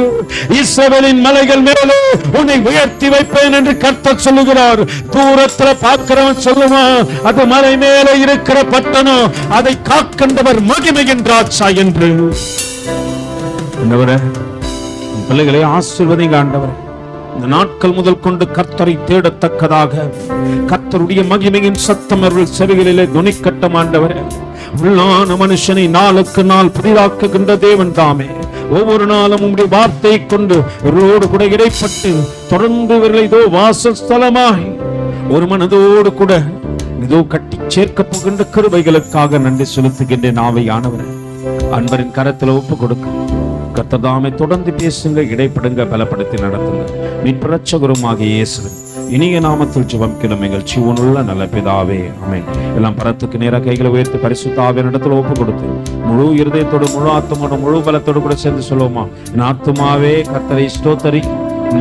இஸ்ரவேலின் மலைகள் மேலே உன்னை உயர்த்தி வைப்பேன் என்று கர்த்தர் சொல்லுகிறார். தூரத்துல பார்க்கிறவன் சொல்லுவான், அது மலை மேலே இருக்கிற பட்டணம், அதை காக்கின்றவர் மகிமையின் ராஜா என்று. ஆண்டவரே, பிள்ளைகளை ஆசீர்வதிங்க ஆண்டவரே. இந்த நாட்கள் முதல் கொண்டு கர்த்தரை தேடத்தக்கதாக கர்த்தருடைய மகிமையின் சத்தம் அவர்கள் செவிகளிலே துணிக்கட்டும் ஆண்டவரே. உள்ளான மனுஷனை நாளுக்கு நாள் புதிதாக்குகின்ற தேவன் தாமே ஒவ்வொரு நாளும் உம்முடைய வார்த்தையை கொண்டு இவர்களோடு கூட இடைப்பட்டு தொடர்ந்து இவர்களை இதோ வாசஸ்தலமாய் ஒரு மனதோடு கூட இதோ கட்டி சேர்க்க போகின்ற கிருபைகளுக்காக நன்றி செலுத்துகின்றேன். ஆவியானவரே, அன்பரின் கரத்தில் ஒப்பு கொடுக்க கர்த்தர் தாமே தொடர்ந்து பேசுங்க, இடைப்படுங்க, பலப்படுத்தி நடத்துங்க. மீட்பரட்சகருமாகிய இயேசுவின் இனிய நாமத்தில் ஜெபம் எங்கள் ஜீவனுள்ள நல்ல பிதாவே, ஆமென். எல்லாம் பரத்துக்கு நேராக கைகளை உயர்த்தி பரிசுத்த ஆவியின் இடத்துல ஒப்பு கொடுத்து முழு இருதயத்தோடு முழு ஆத்துமோட முழு பலத்தோடு கூட சேர்ந்து சொல்லுவோமா? என் ஆத்துமாவே கர்த்தரை ஸ்தோத்தரி,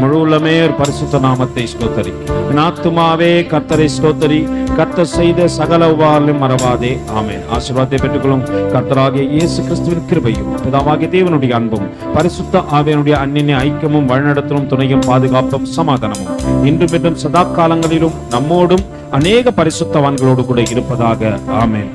முழு உள்ளமே பரிசுத்த நாமத்தை ஸ்தோத்தரி. என் ஆத்துமாவே கர்த்தரை ஸ்தோத்தரி, கர்த்தர் செய்த சகல உபகாரங்களையும் மறவாதே. ஆமென். ஆசீர்வாதத்தை பெற்றுக்கொள்ளும் கர்த்தராகிய இயேசு கிறிஸ்துவின் கிருபையும் பிதாவாகிய தேவனுடைய அன்பும் பரிசுத்த ஆவியானுடைய அன்னிய ஐக்கியமும் வழிநடத்தலும் துணையும் பாதுகாப்பும் சமாதானமும் இன்று பெற்றும் சதா காலங்களிலும் நம்மோடும் அநேக பரிசுத்தவான்களோடு கூட இருப்பதாக. ஆமென்.